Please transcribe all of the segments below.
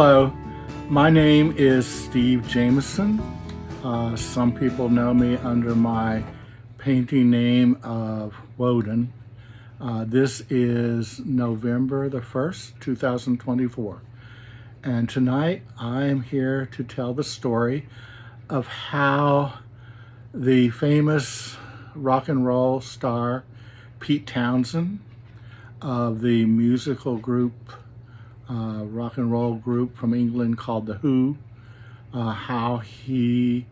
Hello, my name is Steve Jameson. Some people know me under my painting name of Woden. This is November the 1st, 2024. And tonight I am here to tell the story of how the famous rock and roll star Pete Townshend of the musical group, rock and roll group from England called The Who, how he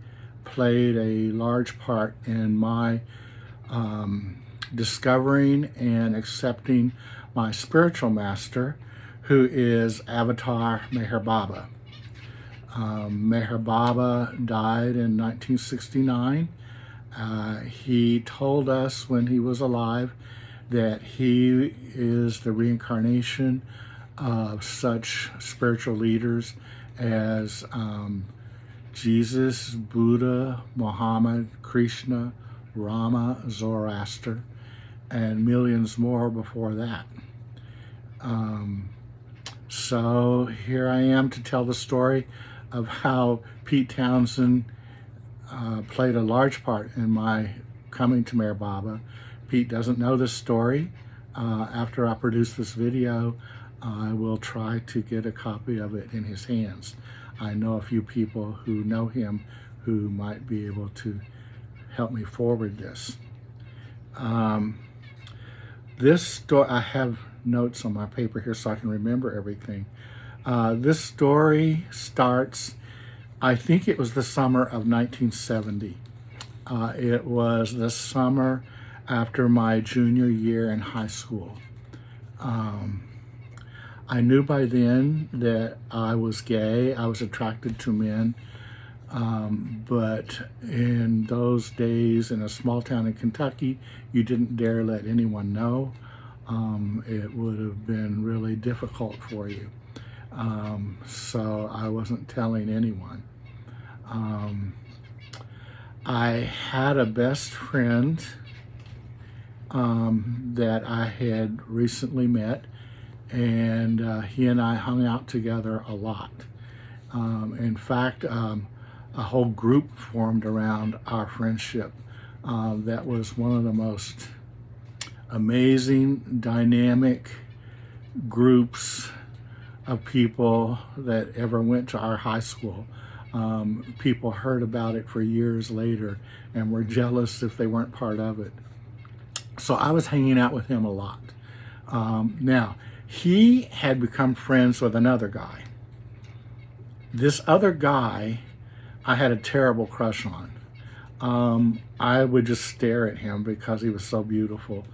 played a large part in my discovering and accepting my spiritual master, who is Avatar Meher Baba. Meher Baba died in 1969. He told us when he was alive that he is the reincarnation of such spiritual leaders as Jesus, Buddha, Muhammad, Krishna, Rama, Zoroaster, and millions more before that. So here I am to tell the story of how Pete Townshend played a large part in my coming to Meher Baba. Pete doesn't know this story. After I produce this video, I will try to get a copy of it in his hands. I know a few people who know him who might be able to help me forward this. This story, I have notes on my paper here so I can remember everything. This story starts, I think it was the summer of 1970. It was the summer after my junior year in high school. I knew by then that I was gay. I was attracted to men. But in those days, in a small town in Kentucky, you didn't dare let anyone know. It would have been really difficult for you. So I wasn't telling anyone. I had a best friend that I had recently met, and he and I hung out together a lot. In fact, a whole group formed around our friendship. That was one of the most amazing, dynamic groups of people that ever went to our high school. People heard about it for years later and were jealous if they weren't part of it. So I was hanging out with him a lot. Now, he had become friends with another guy. This other guy I had a terrible crush on. I would just stare at him because he was so beautiful.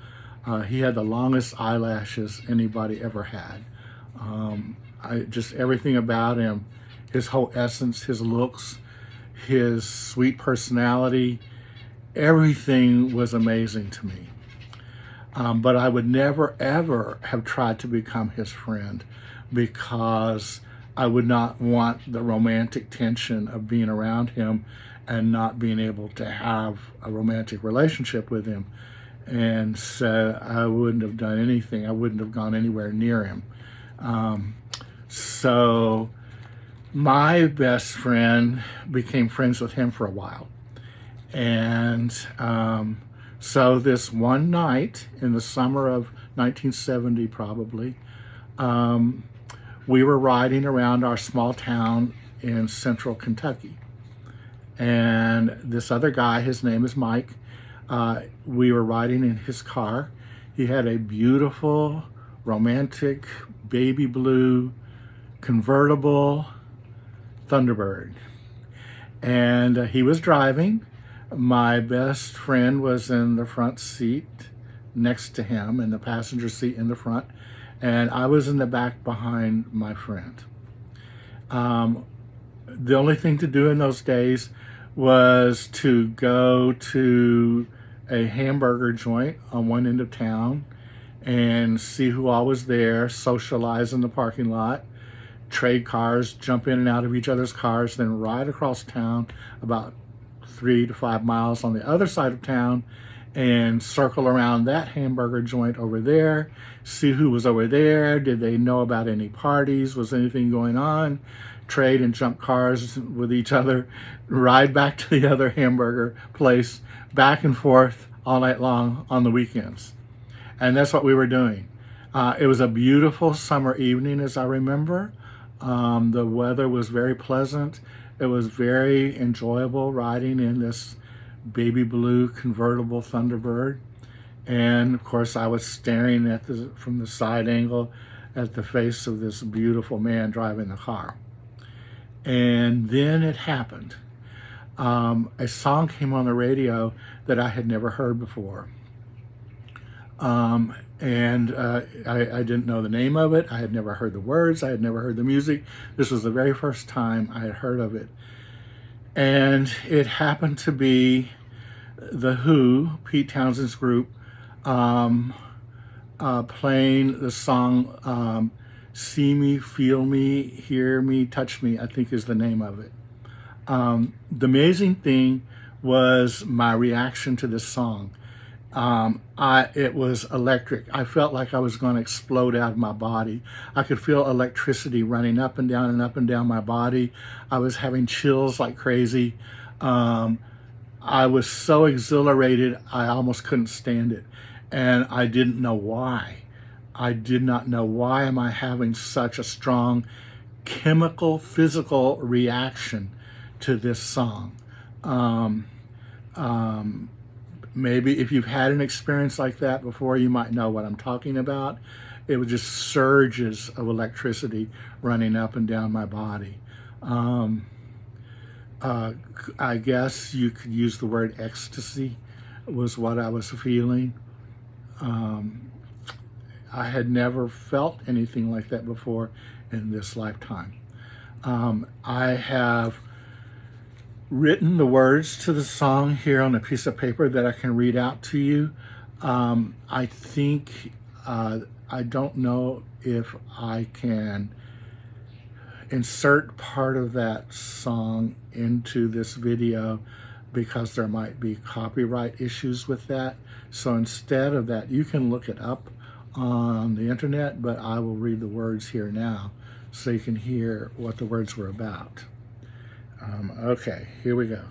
He had the longest eyelashes anybody ever had. Just everything about him, his whole essence, his looks, his sweet personality, everything was amazing to me. But I would never, ever have tried to become his friend because I would not want the romantic tension of being around him and not being able to have a romantic relationship with him. And so I wouldn't have done anything. I wouldn't have gone anywhere near him. So my best friend became friends with him for a while. And so this one night in the summer of 1970 probably, we were riding around our small town in central Kentucky. And this other guy, his name is Mike, we were riding in his car. He had a beautiful, romantic, baby blue, convertible Thunderbird. And he was driving. My best friend was in the front seat next to him, in the passenger seat in the front, and I was in the back behind my friend. The only thing to do in those days was to go to a hamburger joint on one end of town and see who all was there, socialize in the parking lot, trade cars, jump in and out of each other's cars, then ride across town about 3 to 5 miles on the other side of town and circle around that hamburger joint over there, see who was over there, did they know about any parties, was anything going on, trade and jump cars with each other, ride back to the other hamburger place, back and forth all night long on the weekends. And that's what we were doing. It was a beautiful summer evening, as I remember. The weather was very pleasant. It was very enjoyable riding in this baby blue convertible Thunderbird. And of course, I was staring at from the side angle at the face of this beautiful man driving the car. And then it happened. A song came on the radio that I had never heard before. I didn't know the name of it. I had never heard the words. I had never heard the music. This was the very first time I had heard of it. And it happened to be The Who, Pete Townshend's group, playing the song See Me, Feel Me, Hear Me, Touch Me, I think is the name of it. The amazing thing was my reaction to this song. It was electric. I felt like I was going to explode out of my body. I could feel electricity running up and down and up and down my body. I was having chills like crazy. I was so exhilarated, I almost couldn't stand it. And I didn't know why. I did not know why am I having such a strong chemical, physical reaction to this song. Maybe if you've had an experience like that before, you might know what I'm talking about. It was just surges of electricity running up and down my body. I guess you could use the word ecstasy was what I was feeling. I had never felt anything like that before in this lifetime. I have written the words to the song here on a piece of paper that I can read out to you. I think, I don't know if I can insert part of that song into this video because there might be copyright issues with that. So instead of that, you can look it up on the internet, but I will read the words here now so you can hear what the words were about. Okay, here we go.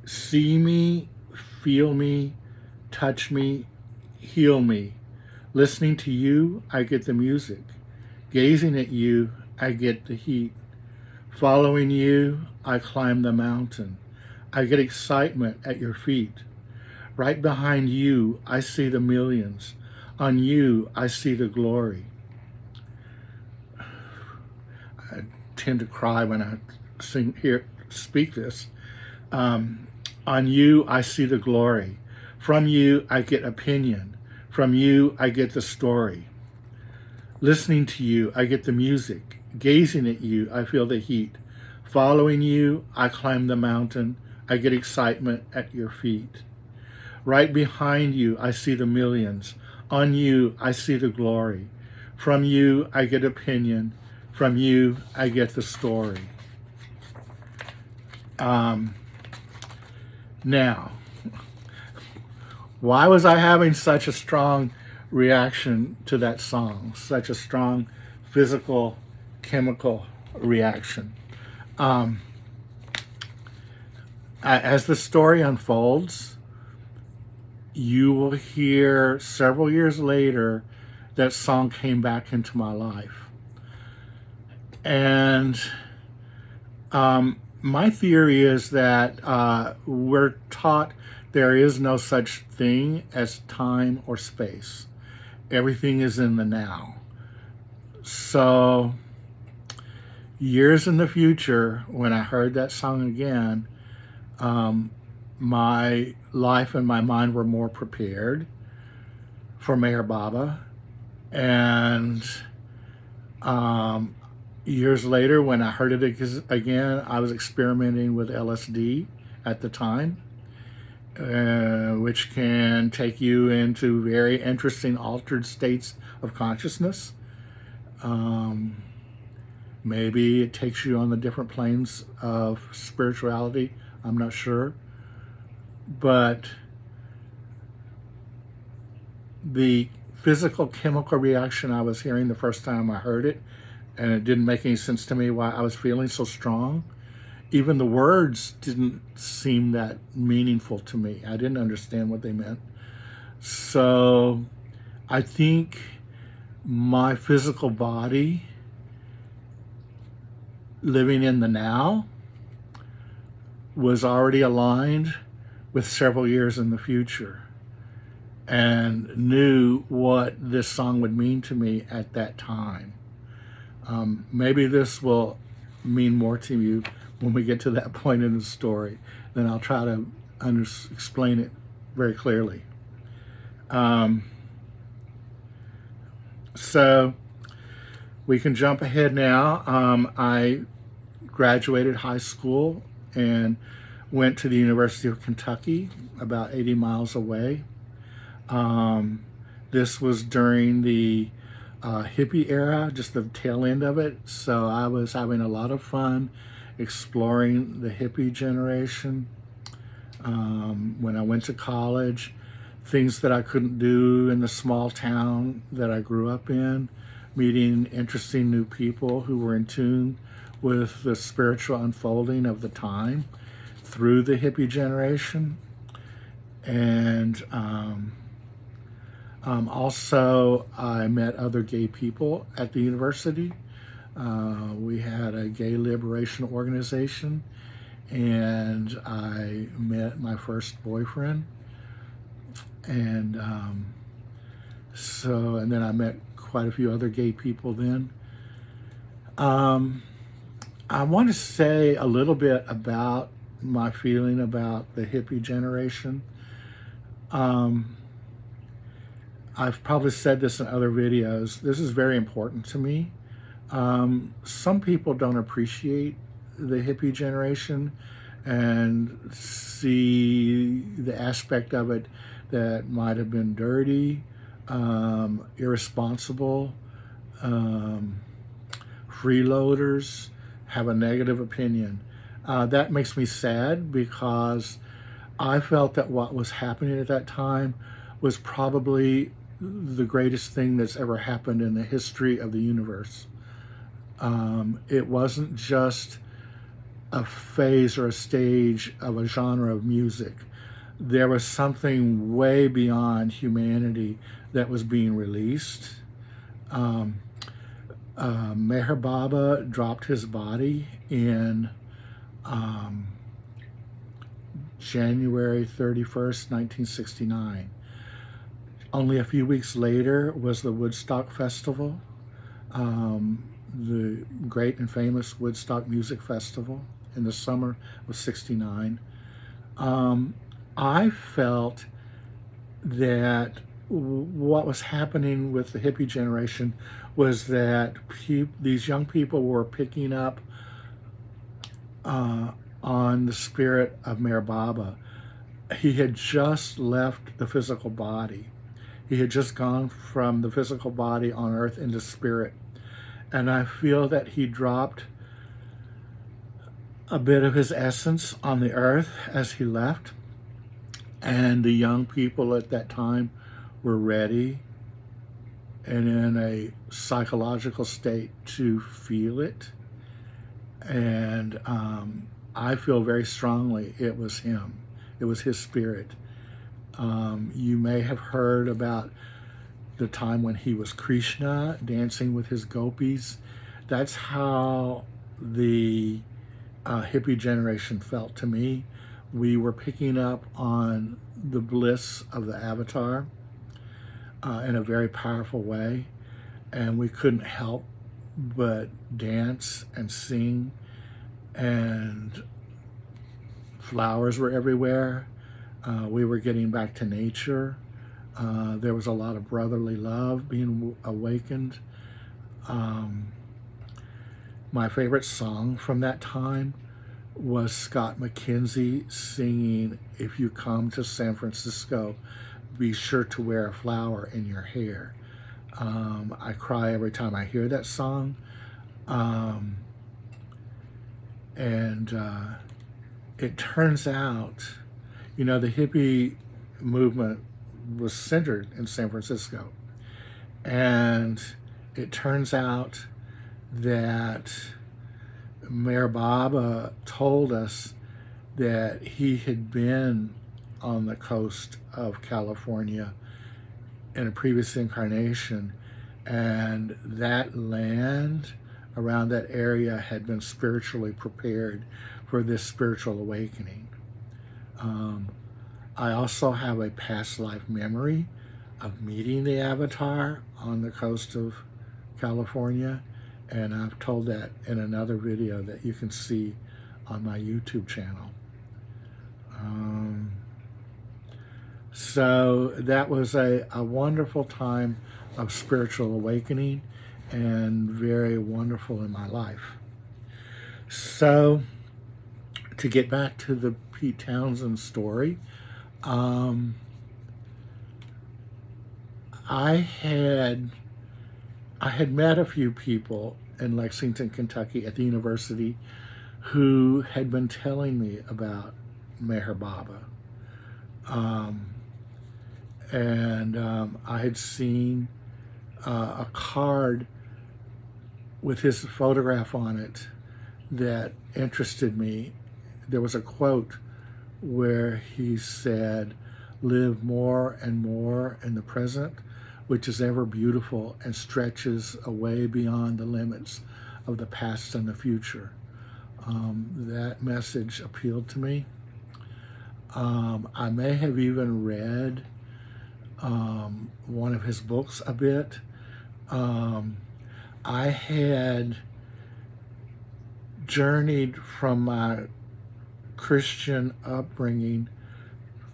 See me, feel me, touch me, heal me. Listening to you, I get the music. Gazing at you, I get the heat. Following you, I climb the mountain. I get excitement at your feet. Right behind you, I see the millions. On you, I see the glory. I tend to cry when I speak this. On you, I see the glory. From you, I get opinion. From you, I get the story. Listening to you, I get the music. Gazing at you, I feel the heat. Following you, I climb the mountain. I get excitement at your feet. Right behind you, I see the millions. On you, I see the glory. From you, I get opinion. From you, I get the story. Now, why was I having such a strong reaction to that song? Such a strong physical, chemical reaction? As the story unfolds, you will hear several years later that song came back into my life. And my theory is that we're taught there is no such thing as time or space. Everything is in the now. So years in the future, when I heard that song again, my life and my mind were more prepared for Mayor Baba. And years later, when I heard it again, I was experimenting with LSD at the time, which can take you into very interesting altered states of consciousness. Maybe it takes you on the different planes of spirituality. I'm not sure. But the physical chemical reaction I was hearing the first time I heard it, and it didn't make any sense to me why I was feeling so strong. Even the words didn't seem that meaningful to me. I didn't understand what they meant. So I think my physical body, living in the now, was already aligned with several years in the future, and knew what this song would mean to me at that time. Maybe this will mean more to you when we get to that point in the story. Then I'll try to explain it very clearly. So we can jump ahead now. I graduated high school and went to the University of Kentucky, about 80 miles away. This was during the hippie era, just the tail end of it. So I was having a lot of fun exploring the hippie generation. When I went to college, things that I couldn't do in the small town that I grew up in, meeting interesting new people who were in tune with the spiritual unfolding of the time through the hippie generation. And also I met other gay people at the university. We had a gay liberation organization, and I met my first boyfriend. And and then I met quite a few other gay people then. I want to say a little bit about my feeling about the hippie generation. I've probably said this in other videos. This is very important to me. Some people don't appreciate the hippie generation and see the aspect of it that might have been dirty, irresponsible, freeloaders, have a negative opinion. That makes me sad, because I felt that what was happening at that time was probably the greatest thing that's ever happened in the history of the universe. It wasn't just a phase or a stage of a genre of music. There was something way beyond humanity that was being released. Meher Baba dropped his body in January 31st, 1969. Only a few weeks later was the Woodstock Festival, the great and famous Woodstock Music Festival in the summer of '69. I felt that what was happening with the hippie generation was that these young people were picking up on the spirit of Meher Baba. He had just left the physical body. He had just gone from the physical body on earth into spirit. And I feel that he dropped a bit of his essence on the earth as he left. And the young people at that time were ready and in a psychological state to feel it. And I feel very strongly it was him. It was his spirit. You may have heard about the time when he was Krishna dancing with his gopis. That's how the hippie generation felt to me. We were picking up on the bliss of the avatar in a very powerful way, and we couldn't help but dance and sing, and flowers were everywhere. We were getting back to nature. There was a lot of brotherly love being awakened. My favorite song from that time was Scott McKenzie singing, "If you come to San Francisco, be sure to wear a flower in your hair." I cry every time I hear that song. It turns out, the hippie movement was centered in San Francisco. And it turns out that Mayor Baba told us that he had been on the coast of California in a previous incarnation, and that land around that area had been spiritually prepared for this spiritual awakening. I also have a past life memory of meeting the avatar on the coast of California, and I've told that in another video that you can see on my YouTube channel. So that was a wonderful time of spiritual awakening and very wonderful in my life. So to get back to the Pete Townshend story, I had met a few people in Lexington, Kentucky at the university who had been telling me about Meher Baba. I had seen a card with his photograph on it that interested me. There was a quote where he said, "Live more and more in the present, which is ever beautiful and stretches away beyond the limits of the past and the future." That message appealed to me. I may have even read one of his books a bit. I had journeyed from my Christian upbringing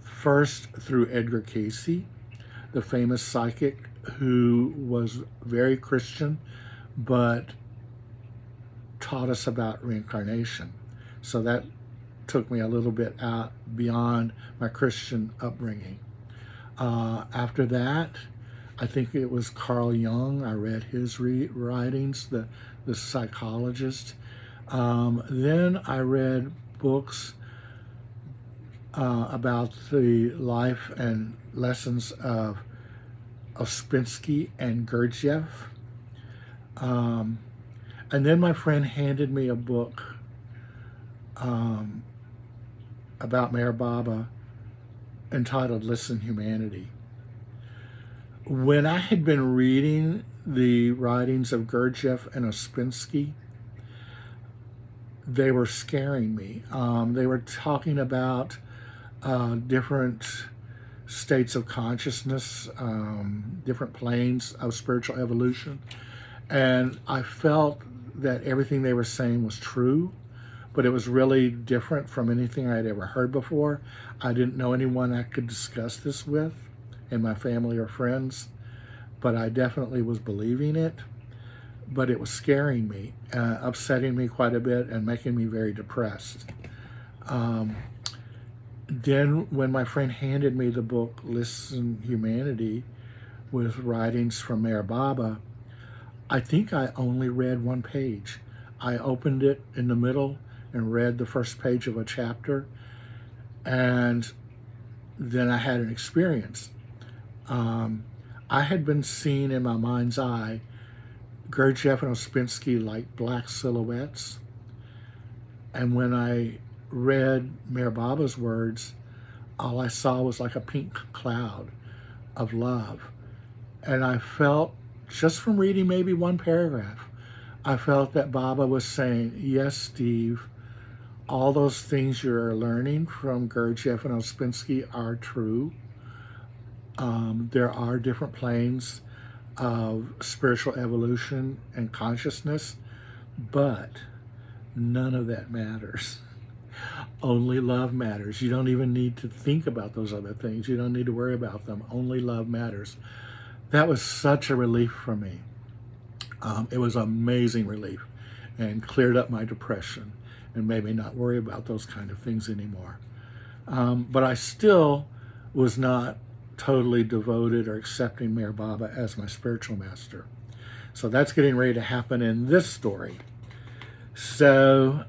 first through Edgar Cayce, the famous psychic who was very Christian but taught us about reincarnation. So that took me a little bit out beyond my Christian upbringing. After that, I think it was Carl Jung. I read his writings, the psychologist. Then I read books about the life and lessons of Ouspensky and Gurdjieff. And then my friend handed me a book about Meher Baba entitled Listen Humanity. When I had been reading the writings of Gurdjieff and Ouspensky, they were scaring me. They were talking about different states of consciousness, different planes of spiritual evolution. And I felt that everything they were saying was true, but it was really different from anything I had ever heard before. I didn't know anyone I could discuss this with in my family or friends, but I definitely was believing it. But it was scaring me, upsetting me quite a bit, and making me very depressed. Then when my friend handed me the book Listen Humanity with writings from Meher Baba, I think I only read one page. I opened it in the middle and read the first page of a chapter, and then I had an experience. I had been seeing in my mind's eye Gurdjieff and Ouspensky like black silhouettes, and when I read Meher Baba's words, all I saw was like a pink cloud of love. And I felt, just from reading maybe one paragraph, I felt that Baba was saying, yes, Steve, all those things you're learning from Gurdjieff and Ouspensky are true. There are different planes of spiritual evolution and consciousness, but none of that matters. Only love matters. You don't even need to think about those other things. You don't need to worry about them. Only love matters. That was such a relief for me. It was amazing relief, and cleared up my depression and made me not worry about those kind of things anymore. But I still was not totally devoted or accepting Meher Baba as my spiritual master. So that's getting ready to happen in this story. So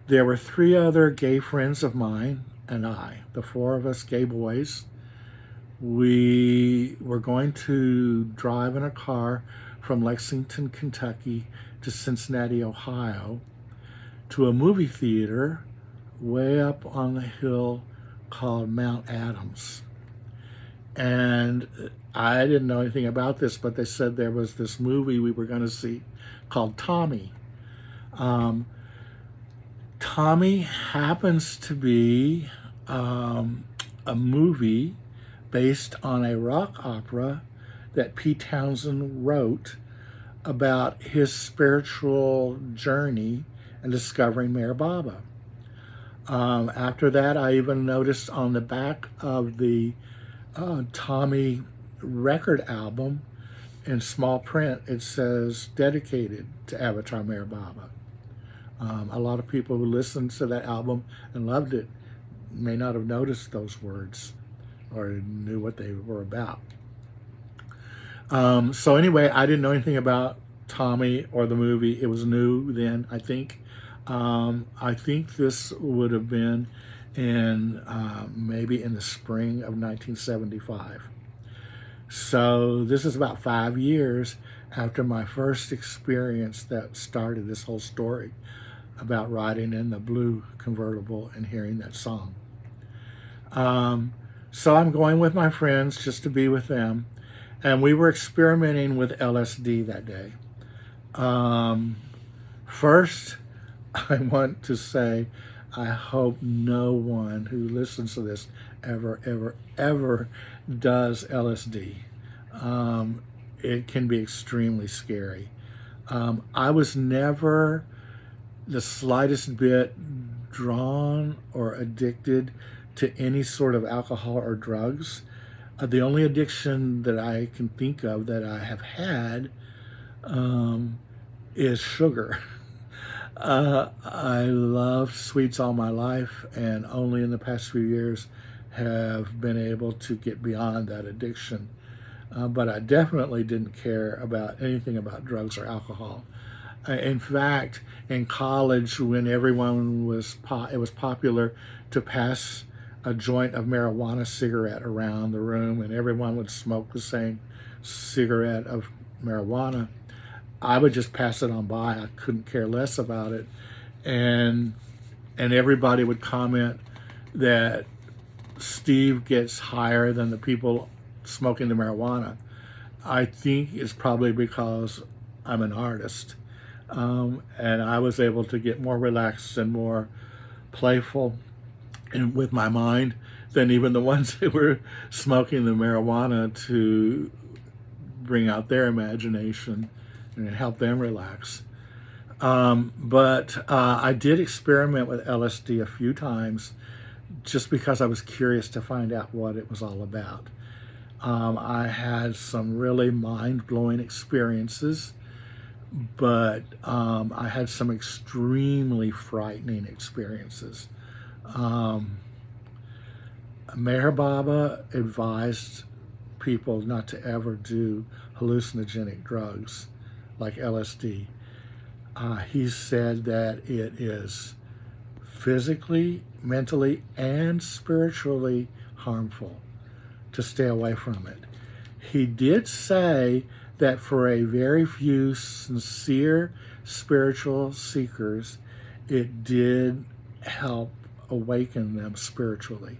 there were 3 other gay friends of mine and I, the 4 of us gay boys, we were going to drive in a car from Lexington, Kentucky to Cincinnati, Ohio, to a movie theater way up on the hill called Mount Adams. And I didn't know anything about this, but they said there was this movie we were going to see called Tommy. Tommy happens to be a movie based on a rock opera that Pete Townshend wrote about his spiritual journey and discovering Mayor Baba. After that, I even noticed on the back of the Tommy record album, in small print, it says dedicated to Avatar Mayor Baba. A lot of people who listened to that album and loved it may not have noticed those words or knew what they were about. So anyway, I didn't know anything about Tommy or the movie. It was new then, I think. I think this would have been in maybe in the spring of 1975. So this is about 5 years after my first experience that started this whole story about riding in the blue convertible and hearing that song. So I'm going with my friends just to be with them, and we were experimenting with LSD that day. First, I want to say I hope no one who listens to this ever does LSD. It can be extremely scary. I was never the slightest bit drawn or addicted to any sort of alcohol or drugs. The only addiction that I can think of that I have had is sugar. I loved sweets all my life, and only in the past few years have been able to get beyond that addiction. But I definitely didn't care about anything about drugs or alcohol. In fact, in college, when everyone was it was popular to pass a joint of marijuana cigarette around the room, and everyone would smoke the same cigarette of marijuana, I would just pass it on by. I couldn't care less about it, and everybody would comment that Steve gets higher than the people smoking the marijuana. I think it's probably because I'm an artist, and I was able to get more relaxed and more playful and with my mind than even the ones that were smoking the marijuana to bring out their imagination and help them relax. But I did experiment with LSD a few times just because I was curious to find out what it was all about. I had some really mind-blowing experiences, but I had some extremely frightening experiences. Meher Baba advised people not to ever do hallucinogenic drugs like LSD. He said that it is physically, mentally, and spiritually harmful to stay away from it. He did say that for a very few sincere spiritual seekers, it did help awaken them spiritually.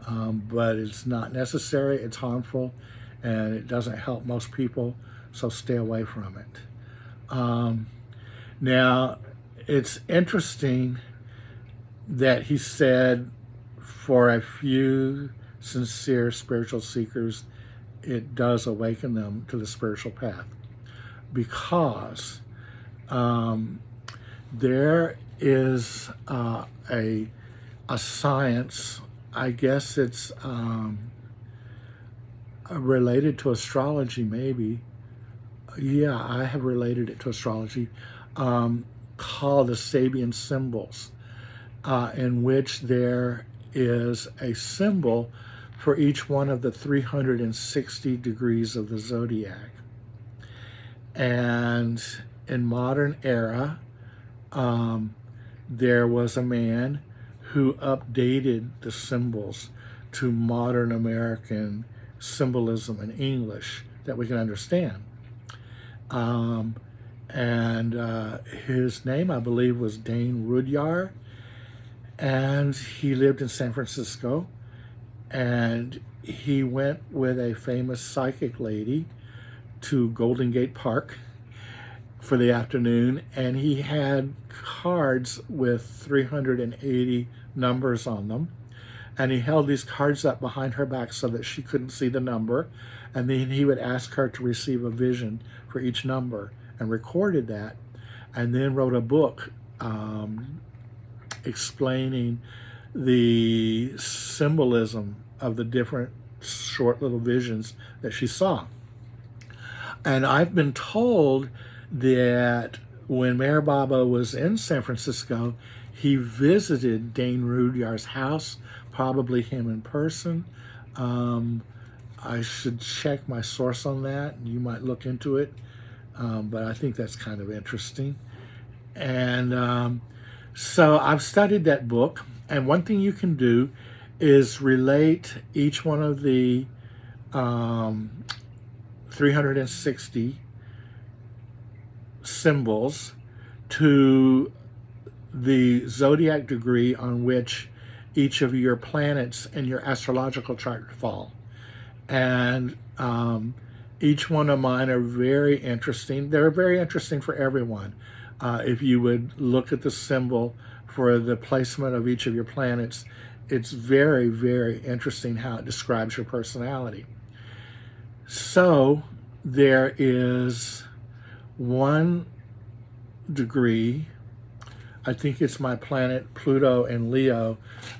But it's not necessary, it's harmful, and it doesn't help most people, so stay away from it. Now, it's interesting that he said for a few sincere spiritual seekers, it does awaken them to the spiritual path, because there is a science, I guess it's related to astrology maybe. Yeah, I have related it to astrology, called the Sabian symbols, in which there is a symbol for each one of the 360 degrees of the zodiac. And in modern era, there was a man who updated the symbols to modern American symbolism in English that we can understand. Um, and his name, I believe, was Dane Rudyard, and he lived in San Francisco, and he went with a famous psychic lady to Golden Gate Park for the afternoon, and he had cards with 380 numbers on them, and he held these cards up behind her back so that she couldn't see the number, and then he would ask her to receive a vision for each number, and recorded that, and then wrote a book explaining the symbolism of the different short little visions that she saw. And I've been told that when Mayor Baba was in San Francisco, he visited Dane Rudyard's house, probably him in person. I should check my source on that. You might look into it, but I think that's kind of interesting. And so I've studied that book, and one thing you can do is relate each one of the 360 symbols to the zodiac degree on which each of your planets in your astrological chart fall. And each one of mine are very interesting. They're very interesting for everyone. If you would look at the symbol for the placement of each of your planets, it's very, very interesting how it describes your personality. So there is one degree, I think it's my planet Pluto in Leo,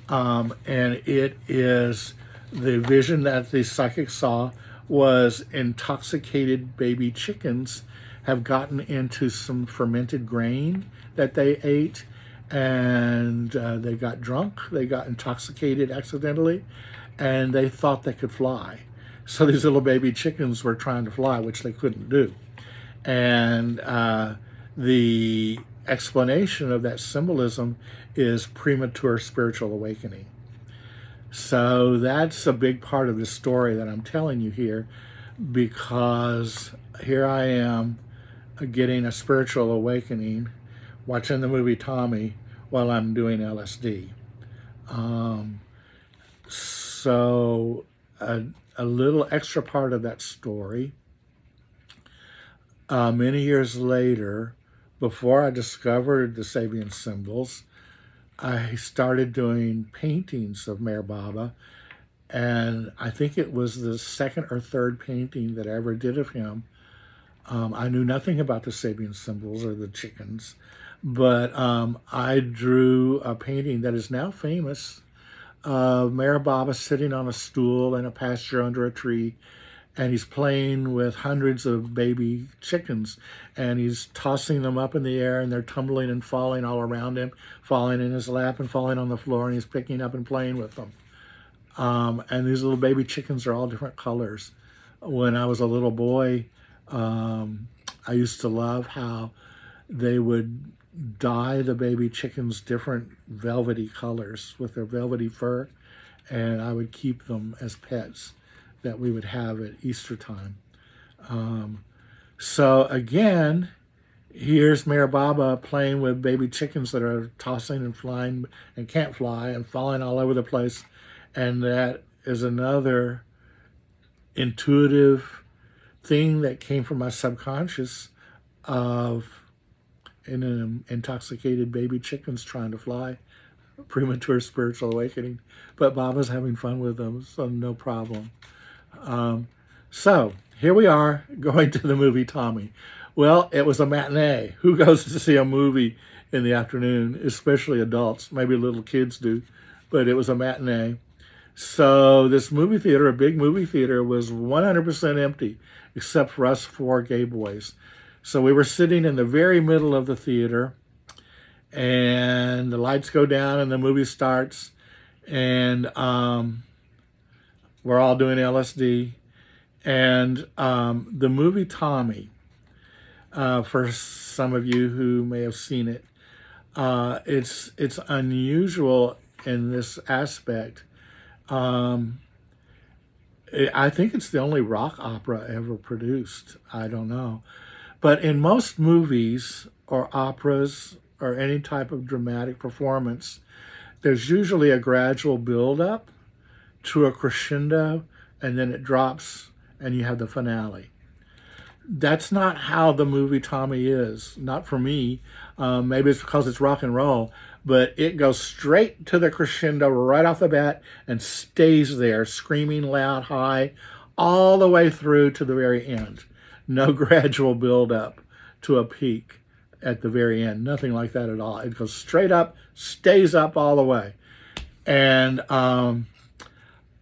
and it is the vision that the psychic saw was intoxicated baby chickens have gotten into some fermented grain that they ate, and they got drunk, they got intoxicated accidentally, and they thought they could fly. So these little baby chickens were trying to fly, which they couldn't do. And the explanation of that symbolism is premature spiritual awakening. So that's a big part of the story that I'm telling you here, because here I am getting a spiritual awakening, watching the movie Tommy while I'm doing LSD. So a little extra part of that story. Many years later, before I discovered the Sabian symbols, I started doing paintings of Mayor Baba, and I think it was the second or third painting that I ever did of him. I knew nothing about the Sabian symbols or the chickens, but I drew a painting that is now famous of Mayor Baba sitting on a stool in a pasture under a tree, and he's playing with hundreds of baby chickens, and he's tossing them up in the air, and they're tumbling and falling all around him, falling in his lap and falling on the floor, and he's picking up and playing with them. And these little baby chickens are all different colors. When I was a little boy, I used to love how they would dye the baby chickens different velvety colors with their velvety fur, and I would keep them as pets that we would have at Easter time. So again, here's Mayor Baba playing with baby chickens that are tossing and flying and can't fly and falling all over the place. And that is another intuitive thing that came from my subconscious of an intoxicated baby chickens trying to fly, premature spiritual awakening. But Baba's having fun with them, so no problem. So here we are going to the movie Tommy. Well, it was a matinee. Who goes to see a movie in the afternoon, especially adults? Maybe little kids do, but it was a matinee. So this movie theater, a big movie theater, was 100% empty, except for us four gay boys. So we were sitting in the very middle of the theater, and the lights go down and the movie starts, and we're all doing LSD. And the movie Tommy, for some of you who may have seen it, it's unusual in this aspect. I think it's the only rock opera ever produced. I don't know. But in most movies or operas or any type of dramatic performance, there's usually a gradual build up to a crescendo, and then it drops and you have the finale. That's not how the movie Tommy is. Not for me. Maybe it's because it's rock and roll, but it goes straight to the crescendo right off the bat and stays there, screaming loud, high, all the way through to the very end. No gradual build up to a peak at the very end. Nothing like that at all. It goes straight up, stays up all the way. And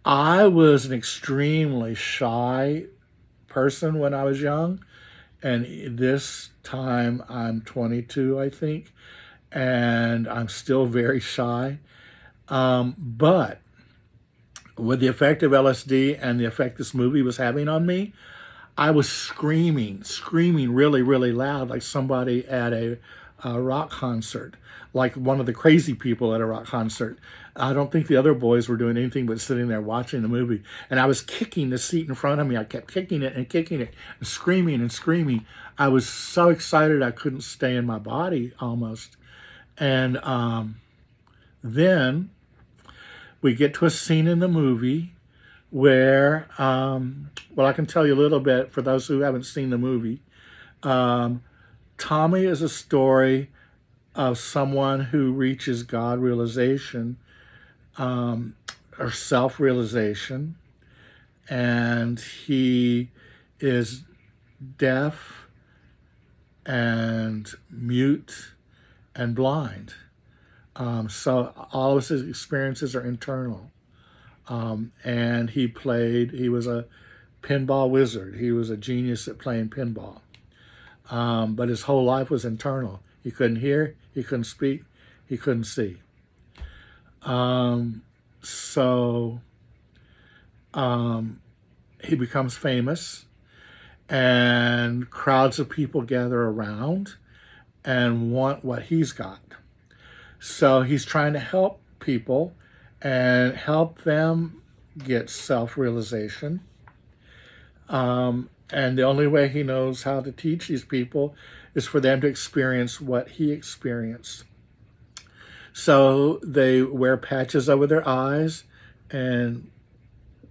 I was an extremely shy person when I was young, and this time I'm 22, I think, and I'm still very shy. But with the effect of LSD and the effect this movie was having on me, I was screaming really, really loud, like somebody at a rock concert, like one of the crazy people at a rock concert. I don't think the other boys were doing anything but sitting there watching the movie. And I was kicking the seat in front of me. I kept kicking it and screaming and screaming. I was so excited I couldn't stay in my body almost. And then we get to a scene in the movie where, well, I can tell you a little bit for those who haven't seen the movie. Tommy is a story of someone who reaches God realization, or self-realization, and he is deaf and mute and blind. So all of his experiences are internal. And he was a pinball wizard. He was a genius at playing pinball. But his whole life was internal. He couldn't hear, he couldn't speak, he couldn't see. So he becomes famous, and crowds of people gather around and want what he's got. So he's trying to help people and help them get self-realization. And the only way he knows how to teach these people is for them to experience what he experienced. So they wear patches over their eyes and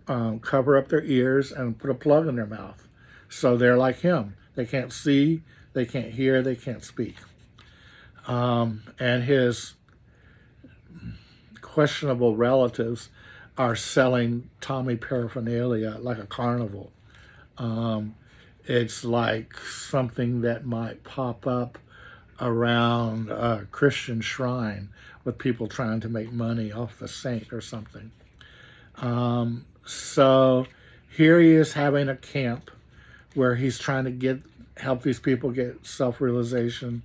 cover up their ears and put a plug in their mouth. So they're like him. They can't see, they can't hear, they can't speak. And his questionable relatives are selling Tommy paraphernalia like a carnival. It's like something that might pop up around a Christian shrine with people trying to make money off the saint or something. So here he is having a camp where he's trying to help these people get self-realization,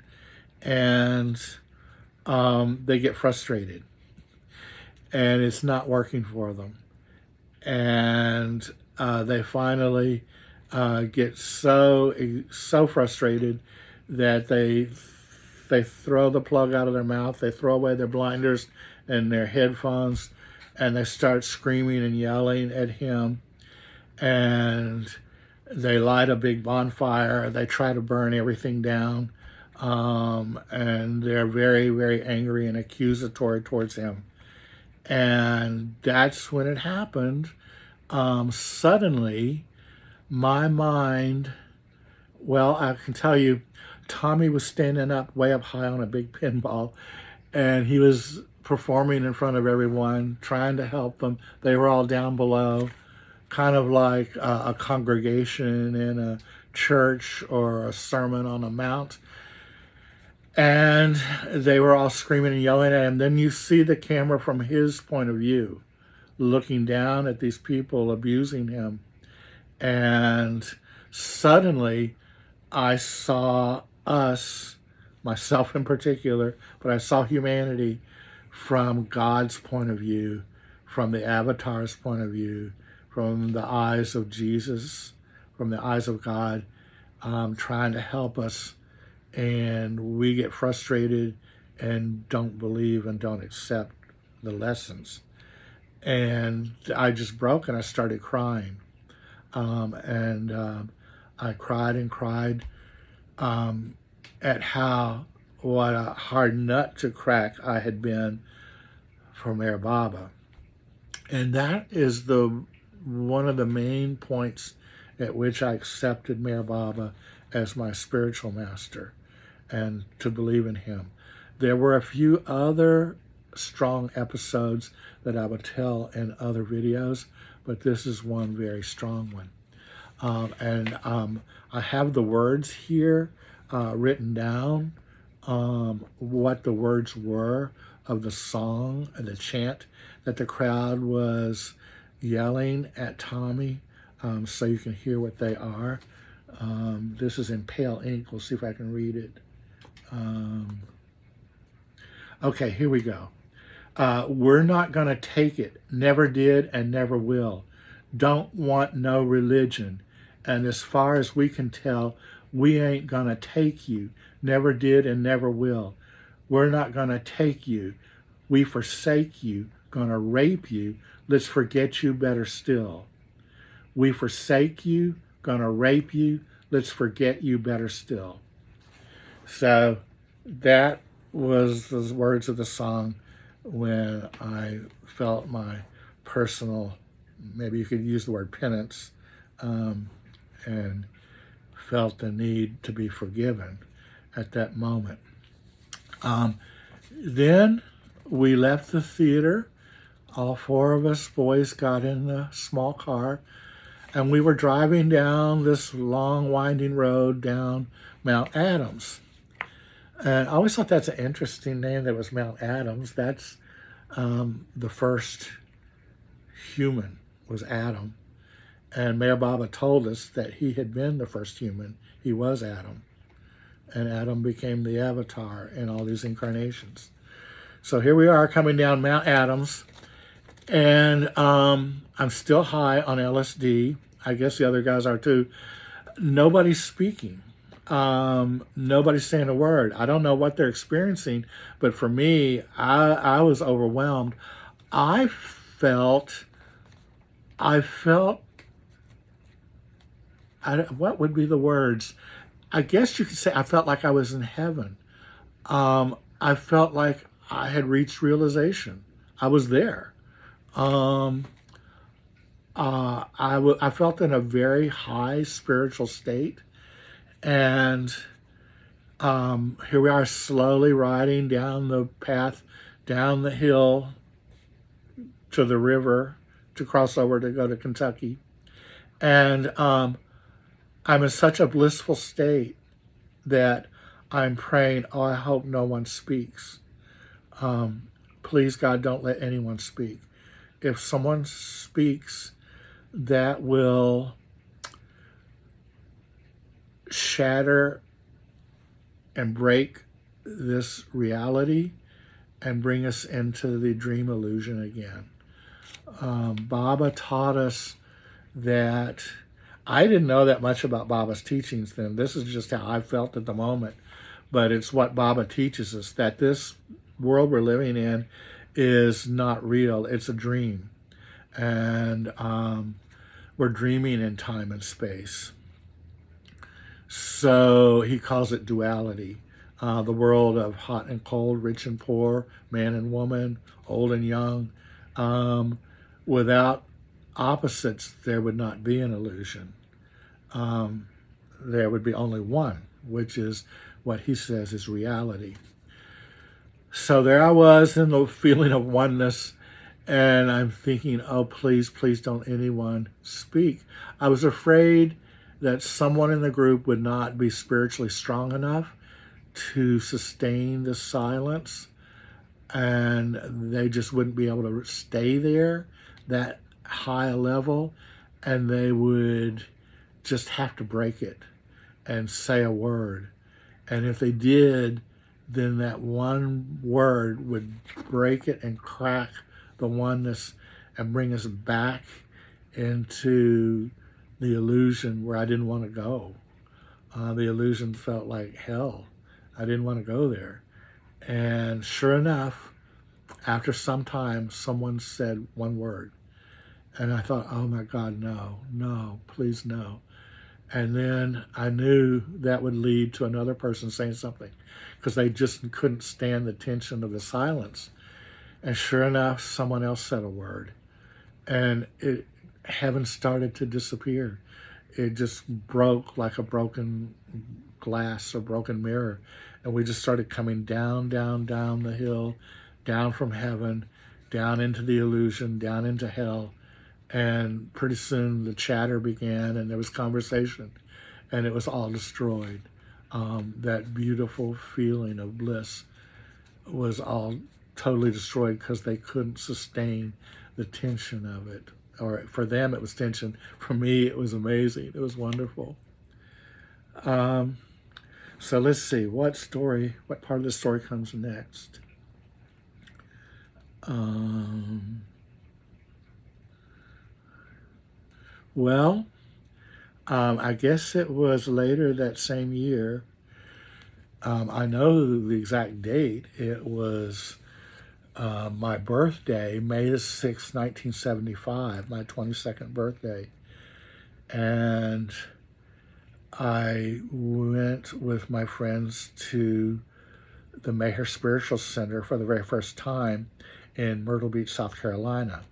and they get frustrated, and it's not working for them. And they finally get so frustrated that they throw the plug out of their mouth, they throw away their blinders and their headphones, and they start screaming and yelling at him. And they light a big bonfire. They try to burn everything down. And they're very, very angry and accusatory towards him. And that's when it happened. Suddenly, my mind, well, I can tell you, Tommy was standing up way up high on a big pinball, and he was performing in front of everyone, trying to help them. They were all down below, kind of like a congregation in a church or a sermon on a mount. And they were all screaming and yelling at him. Then you see the camera from his point of view, looking down at these people abusing him. And suddenly I saw us, myself in particular, but I saw humanity from God's point of view, from the Avatar's point of view, from the eyes of Jesus, from the eyes of God, trying to help us. And we get frustrated and don't believe and don't accept the lessons. And I just broke and I started crying. I cried and cried at what a hard nut to crack I had been for Mayor Baba. And that is one of the main points at which I accepted Mayor Baba as my spiritual master and to believe in him. There were a few other strong episodes that I would tell in other videos, but this is one very strong one. I have the words here written down, what the words were of the song and the chant that the crowd was yelling at Tommy, so you can hear what they are. This is in pale ink. We'll see if I can read it. Okay, here we go. We're not going to take it. Never did and never will. Don't want no religion. And as far as we can tell, we ain't going to take you. Never did and never will. We're not going to take you. We forsake you. Going to rape you. Let's forget you better still. We forsake you. Going to rape you. Let's forget you better still. So that was the words of the song when I felt my personal, maybe you could use the word penance, and felt the need to be forgiven at that moment. Then we left the theater. All four of us boys got in the small car, and we were driving down this long winding road down Mount Adams. And I always thought that's an interesting name, that was Mount Adams. That's the first human was Adam. And Mayor Baba told us that he had been the first human. He was Adam. And Adam became the avatar in all these incarnations. So here we are coming down Mount Adams. And I'm still high on LSD. I guess the other guys are too. Nobody's speaking. Nobody's saying a word. I don't know what they're experiencing, but for me, I was overwhelmed. I felt, what would be the words? I guess you could say I felt like I was in heaven. I felt like I had reached realization. I was there. I felt in a very high spiritual state. And here we are slowly riding down the path, down the hill to the river to cross over to go to Kentucky. And I'm in such a blissful state that I'm praying, oh, I hope no one speaks. Please, God, don't let anyone speak. If someone speaks, that will shatter and break this reality and bring us into the dream illusion again. Baba taught us that, I didn't know that much about Baba's teachings then. This is just how I felt at the moment. But it's what Baba teaches us, that this world we're living in is not real. It's a dream. And we're dreaming in time and space. So he calls it duality. The world of hot and cold, rich and poor, man and woman, old and young. Without opposites, there would not be an illusion. There would be only one, which is what he says is reality. So there I was in the feeling of oneness, and I'm thinking, oh, please, please don't anyone speak. I was afraid that someone in the group would not be spiritually strong enough to sustain the silence, and they just wouldn't be able to stay there, that high level, and they would just have to break it and say a word. And if they did, then that one word would break it and crack the oneness and bring us back into the illusion where I didn't want to go. The illusion felt like hell. I didn't want to go there. And sure enough, after some time, someone said one word. And I thought, oh my God, no, no, please no. And then I knew that would lead to another person saying something because they just couldn't stand the tension of the silence. And sure enough, someone else said a word. And heaven started to disappear. It just broke like a broken glass or broken mirror. And we just started coming down, down, down the hill, down from heaven, down into the illusion, down into hell. And pretty soon the chatter began and there was conversation and it was all destroyed. That beautiful feeling of bliss was all totally destroyed because they couldn't sustain the tension of it. Or for them it was tension. For me it was amazing. It was wonderful. So let's see, what part of the story comes next? Well, I guess it was later that same year. I know the exact date. It was my birthday, May the 6th, 1975, my 22nd birthday. And I went with my friends to the Maher Spiritual Center for the very first time in Myrtle Beach, South Carolina,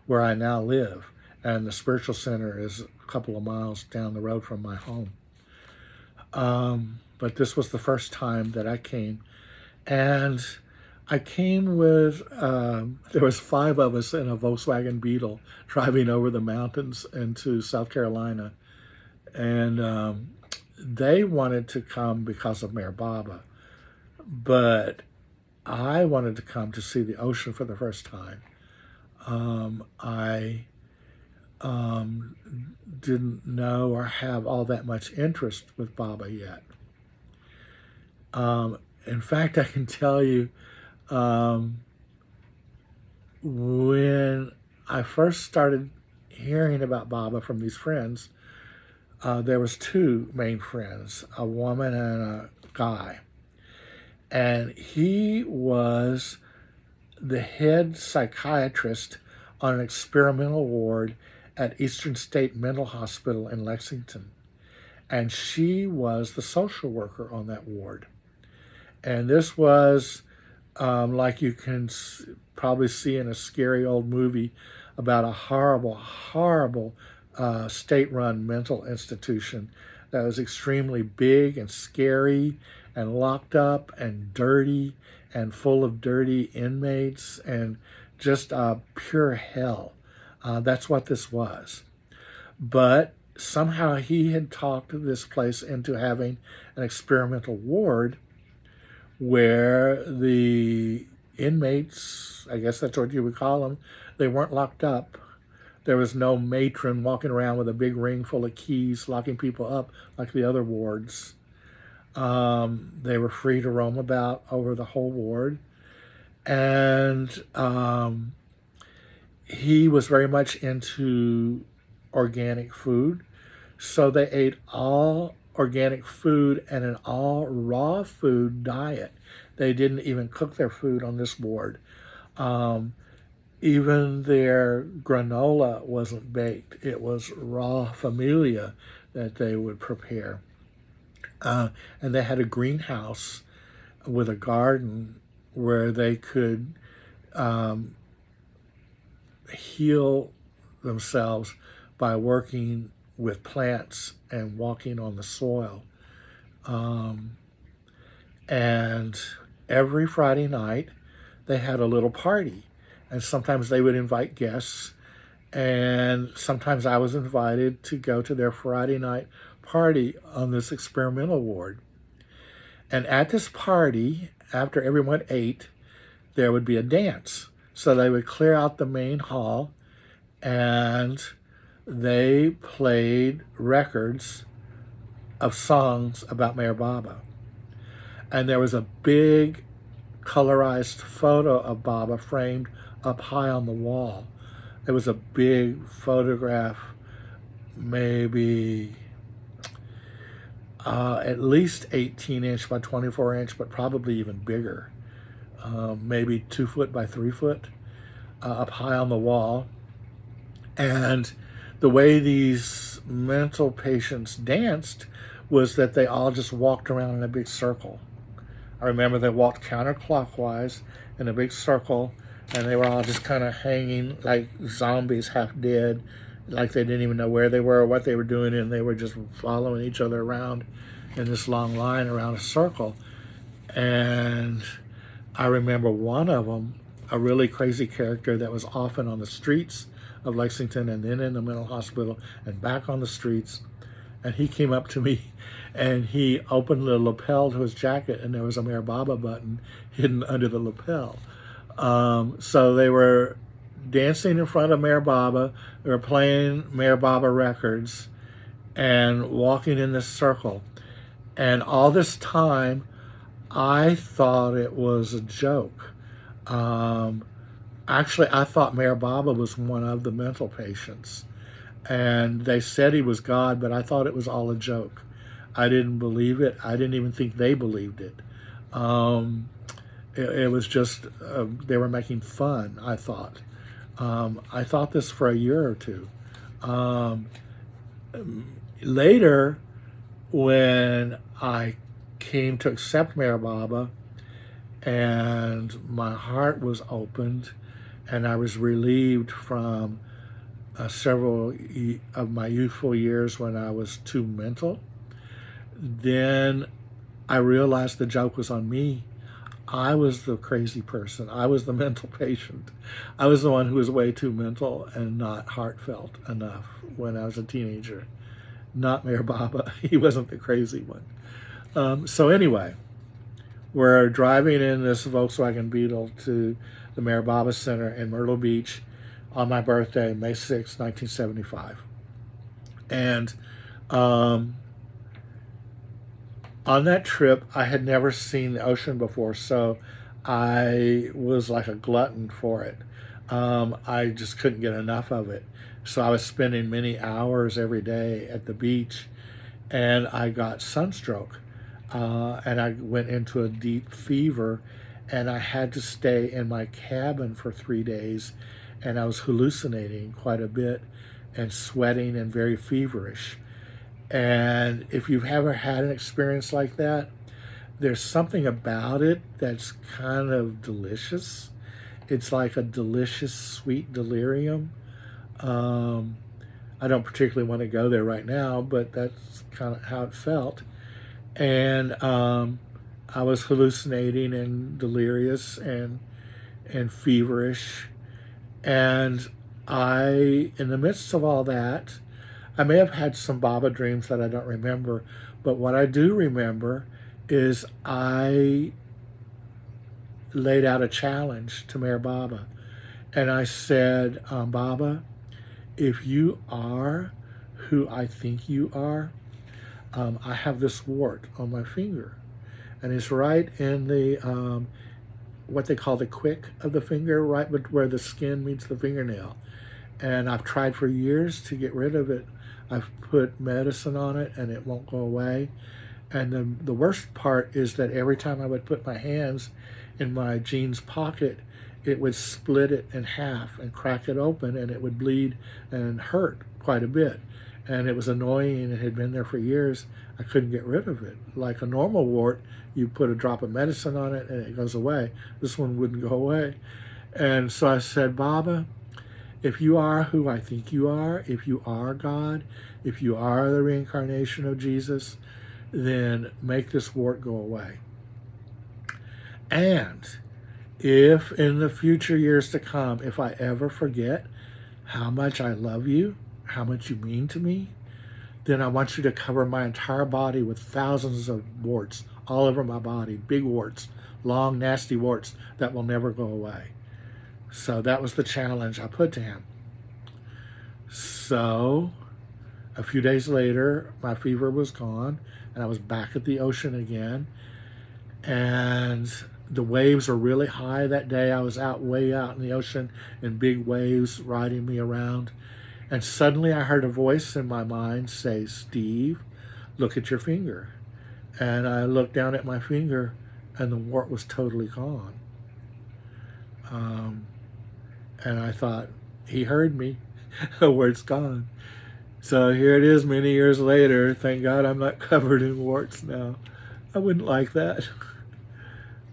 where I now live. And the Spiritual Center is a couple of miles down the road from my home. But this was the first time that I came. And I came with, there was 5 of us in a Volkswagen Beetle driving over the mountains into South Carolina. And they wanted to come because of Mayor Baba. But I wanted to come to see the ocean for the first time. I didn't know or have all that much interest with Baba yet. In fact, I can tell you, when I first started hearing about Baba from these friends, there was 2 main friends, a woman and a guy. And he was the head psychiatrist on an experimental ward at Eastern State Mental Hospital in Lexington. And she was the social worker on that ward. And this was like you can probably see in a scary old movie about a horrible, horrible state-run mental institution that was extremely big and scary and locked up and dirty and full of dirty inmates and just pure hell. That's what this was. But somehow he had talked this place into having an experimental ward where the inmates, I guess that's what you would call them, they weren't locked up. There was no matron walking around with a big ring full of keys locking people up like the other wards. They were free to roam about over the whole ward. And he was very much into organic food. So they ate all organic food and an all raw food diet. They didn't even cook their food on this ward. Even their granola wasn't baked. It was raw familia that they would prepare. And they had a greenhouse with a garden where they could heal themselves by working with plants and walking on the soil. And every Friday night, they had a little party. And sometimes they would invite guests. And sometimes I was invited to go to their Friday night party on this experimental ward. And at this party, after everyone ate, there would be a dance. So they would clear out the main hall and they played records of songs about Mayor Baba. And there was a big colorized photo of Baba framed up high on the wall. It was a big photograph, maybe at least 18-inch by 24-inch, but probably even bigger, maybe 2 foot by 3 foot, up high on the wall. And the way these mental patients danced was that they all just walked around in a big circle. I remember they walked counterclockwise in a big circle, and they were all just kind of hanging like zombies, half dead, like they didn't even know where they were or what they were doing, and they were just following each other around in this long line around a circle. And I remember one of them, a really crazy character that was often on the streets of Lexington and then in the mental hospital and back on the streets. And he came up to me and he opened the lapel to his jacket, and there was a Mayor Baba button hidden under the lapel. So they were dancing in front of Mayor Baba, they were playing Mayor Baba records and walking in this circle. And all this time, I thought it was a joke. Actually, I thought Mayor Baba was one of the mental patients. And they said he was God, but I thought it was all a joke. I didn't believe it. I didn't even think they believed it. It was just, they were making fun, I thought. I thought this for a year or two. Later, when I came to accept Mayor Baba, and my heart was opened, and I was relieved from several of my youthful years when I was too mental, then I realized the joke was on me. I was the crazy person. I was the mental patient. I was the one who was way too mental and not heartfelt enough when I was a teenager. Not Mayor Baba. He wasn't the crazy one. So anyway, we're driving in this Volkswagen Beetle to the Mayor Baba Center in Myrtle Beach on my birthday, May 6, 1975. And on that trip, I had never seen the ocean before, so I was like a glutton for it. I just couldn't get enough of it. So I was spending many hours every day at the beach, and I got sunstroke. And I went into a deep fever, and I had to stay in my cabin for 3 days, and I was hallucinating quite a bit and sweating and very feverish. And if you've ever had an experience like that, there's something about it that's kind of delicious. It's like a delicious, sweet delirium. I don't particularly want to go there right now, but that's kind of how it felt. And I was hallucinating and delirious and feverish. And in the midst of all that, I may have had some Baba dreams that I don't remember, but what I do remember is I laid out a challenge to Mayor Baba. And I said, Baba, if you are who I think you are, I have this wart on my finger. And it's right in the, what they call the quick of the finger, right where the skin meets the fingernail. And I've tried for years to get rid of it. I've put medicine on it and it won't go away. And the worst part is that every time I would put my hands in my jeans pocket, it would split it in half and crack it open, and it would bleed and hurt quite a bit. And it was annoying. It had been there for years. I couldn't get rid of it. Like a normal wart, you put a drop of medicine on it and it goes away. This one wouldn't go away. And so I said, Baba, if you are who I think you are, if you are God, if you are the reincarnation of Jesus, then make this wart go away. And if in the future years to come, if I ever forget how much I love you, how much you mean to me, then I want you to cover my entire body with thousands of warts all over my body, big warts, long, nasty warts that will never go away. So that was the challenge I put to him. So a few days later, my fever was gone, and I was back at the ocean again. And the waves were really high that day. I was way out in the ocean, and big waves riding me around. And suddenly I heard a voice in my mind say, Steve, look at your finger. And I looked down at my finger, and the wart was totally gone. And I thought, he heard me. where it's gone. So here it is many years later. Thank God I'm not covered in warts now. I wouldn't like that.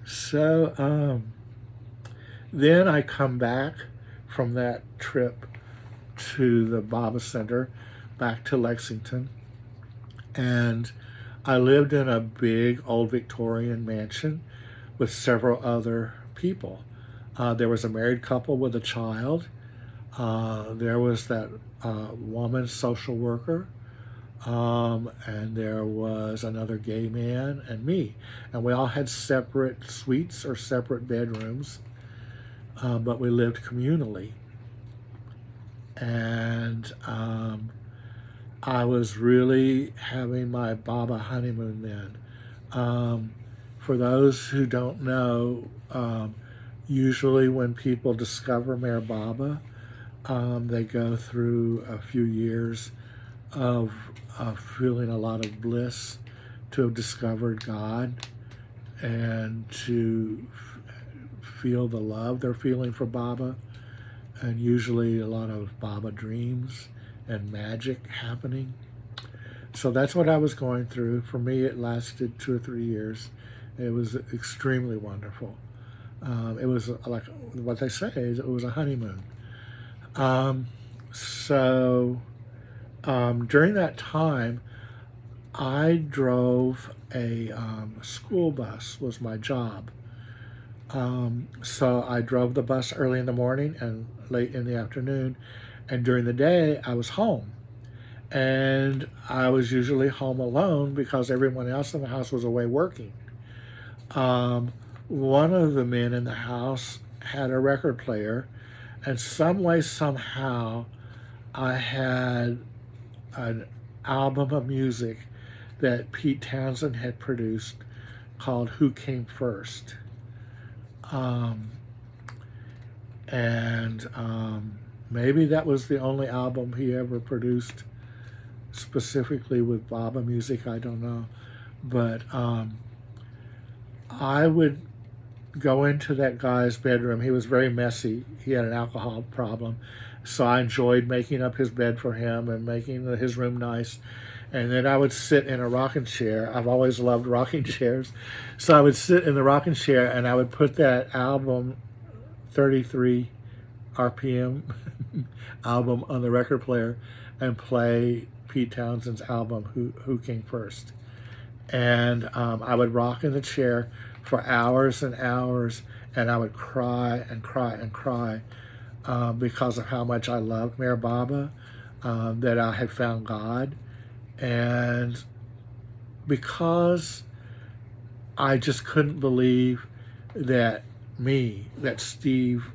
So then I come back from that trip to the Baba Center, back to Lexington, and I lived in a big old Victorian mansion with several other people. There was a married couple with a child. There was that woman social worker, and there was another gay man and me. And we all had separate suites or separate bedrooms, but we lived communally. And I was really having my Baba honeymoon then. For those who don't know, usually when people discover Mayor Baba, they go through a few years of feeling a lot of bliss, to have discovered God, and to feel the love they're feeling for Baba, and usually a lot of Baba dreams and magic happening. So that's what I was going through. For me, it lasted 2 or 3 years. It was extremely wonderful. It was like what they say, it was a honeymoon. During that time, I drove a school bus, was my job. So I drove the bus early in the morning and late in the afternoon, and during the day I was home. And I was usually home alone because everyone else in the house was away working. One of the men in the house had a record player, and some way, somehow, I had an album of music that Pete Townshend had produced called Who Came First. Maybe that was the only album he ever produced specifically with Baba music, I don't know. But I would go into that guy's bedroom. He was very messy. He had an alcohol problem. So I enjoyed making up his bed for him and making his room nice. And then I would sit in a rocking chair. I've always loved rocking chairs. So I would sit in the rocking chair and I would put that album, 33 RPM album, on the record player and play Pete Townshend's album, Who Came First. And I would rock in the chair for hours and hours, and I would cry and cry and cry because of how much I loved Mayor Baba, that I had found God, and because I just couldn't believe that Steve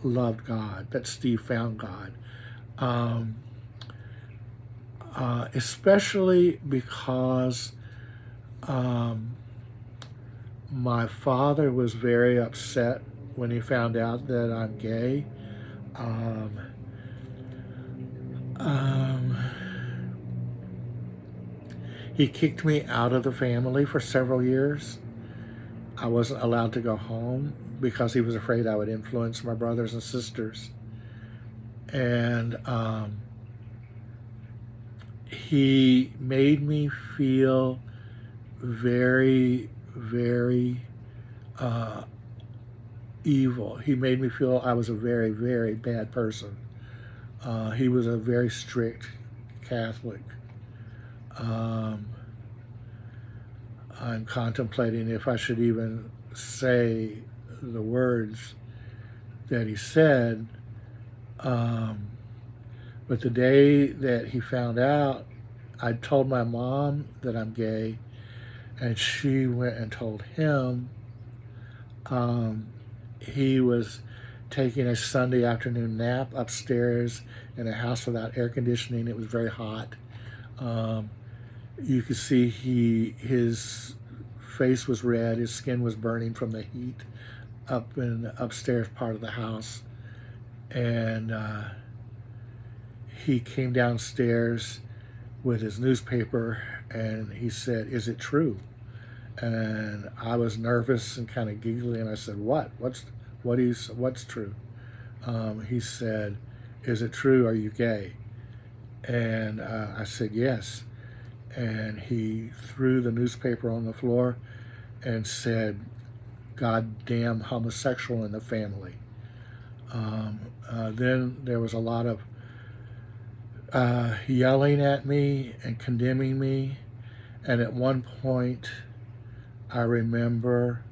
loved God, that Steve found God. Especially because my father was very upset when he found out that I'm gay. He kicked me out of the family for several years. I wasn't allowed to go home because he was afraid I would influence my brothers and sisters. And he made me feel very, very evil. He made me feel I was a very, very bad person. He was a very strict Catholic. I'm contemplating if I should even say the words that he said. But the day that he found out, I told my mom that I'm gay, and she went and told him. He was taking a Sunday afternoon nap upstairs in a house without air conditioning. It was very hot. You could see his face was red, his skin was burning from the heat up in the upstairs part of the house. And he came downstairs with his newspaper and he said, "Is it true?" And I was nervous and kind of giggly, and I said, What's true?" He said, is it true? Are you gay? And I said, yes. And he threw the newspaper on the floor and said, God damn homosexual in the family. Then there was a lot of yelling at me and condemning me. And at one point, I remember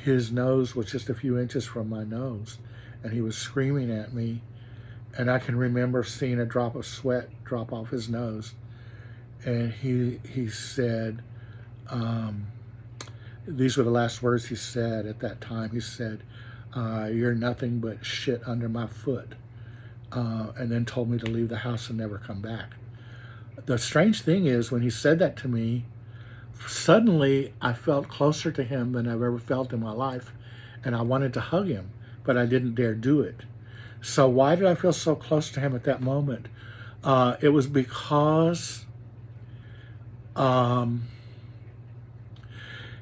his nose was just a few inches from my nose, and he was screaming at me. And I can remember seeing a drop of sweat drop off his nose. And he said, these were the last words he said at that time. He said, you're nothing but shit under my foot. And then told me to leave the house and never come back. The strange thing is, when he said that to me, suddenly I felt closer to him than I've ever felt in my life. And I wanted to hug him, but I didn't dare do it. So why did I feel so close to him at that moment? It was because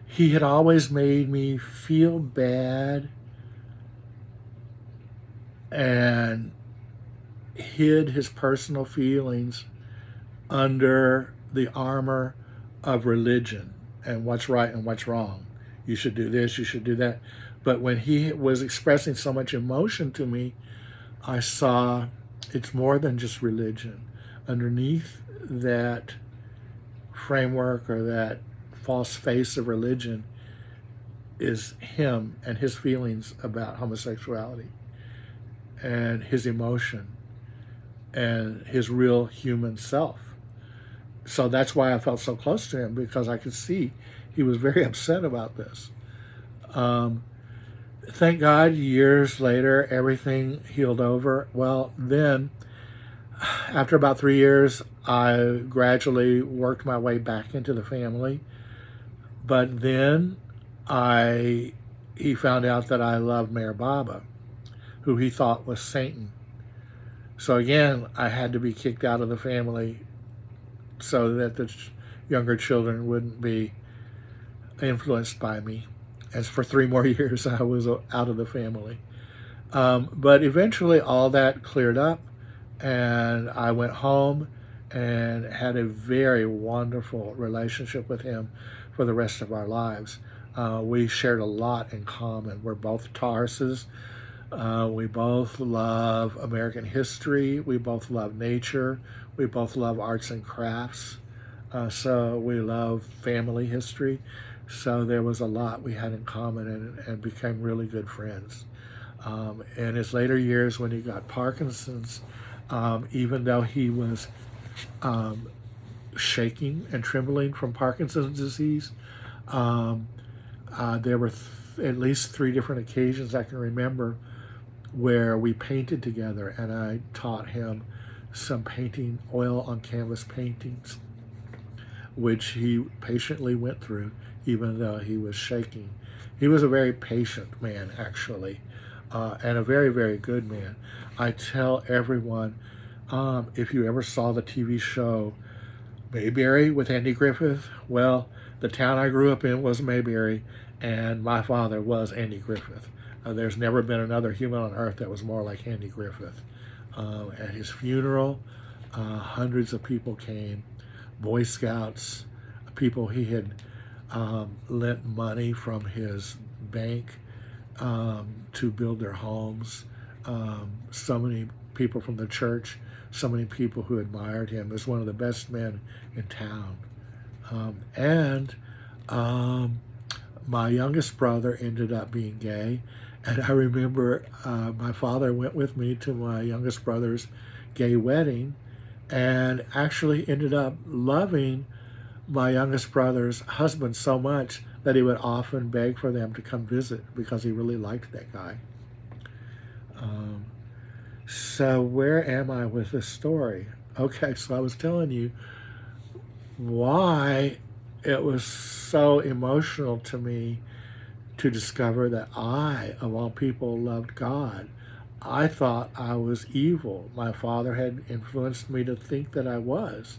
he had always made me feel bad and hid his personal feelings under the armor of religion and what's right and what's wrong. You should do this, you should do that. But when he was expressing so much emotion to me, I saw it's more than just religion. Underneath that framework or that false face of religion is him and his feelings about homosexuality and his emotion and his real human self. So that's why I felt so close to him, because I could see he was very upset about this. Thank God, years later, everything healed over. Well, then, after about 3 years, I gradually worked my way back into the family. But then he found out that I loved Mayor Baba, who he thought was Satan. So again, I had to be kicked out of the family so that the younger children wouldn't be influenced by me. As for 3 more years, I was out of the family. But eventually all that cleared up, and I went home and had a very wonderful relationship with him for the rest of our lives. We shared a lot in common. We're both Tauruses. We both love American history. We both love nature. We both love arts and crafts. So we love family history. So there was a lot we had in common, and became really good friends. In his later years, when he got Parkinson's, even though he was shaking and trembling from Parkinson's disease, there were at least 3 different occasions I can remember where we painted together, and I taught him some painting, oil on canvas paintings, which he patiently went through, even though he was shaking. He was a very patient man, actually, and a very, very good man. I tell everyone, if you ever saw the TV show Mayberry with Andy Griffith, well, the town I grew up in was Mayberry, and my father was Andy Griffith. There's never been another human on earth that was more like Andy Griffith. At his funeral, hundreds of people came, Boy Scouts, people he had lent money from his bank to build their homes, so many people from the church, so many people who admired him. He was one of the best men in town. My youngest brother ended up being gay, and I remember my father went with me to my youngest brother's gay wedding, and actually ended up loving my youngest brother's husband so much that he would often beg for them to come visit, because he really liked that guy. So where am I with this story? Okay, so I was telling you why it was so emotional to me to discover that I, of all people, loved God. I thought I was evil. My father had influenced me to think that I was.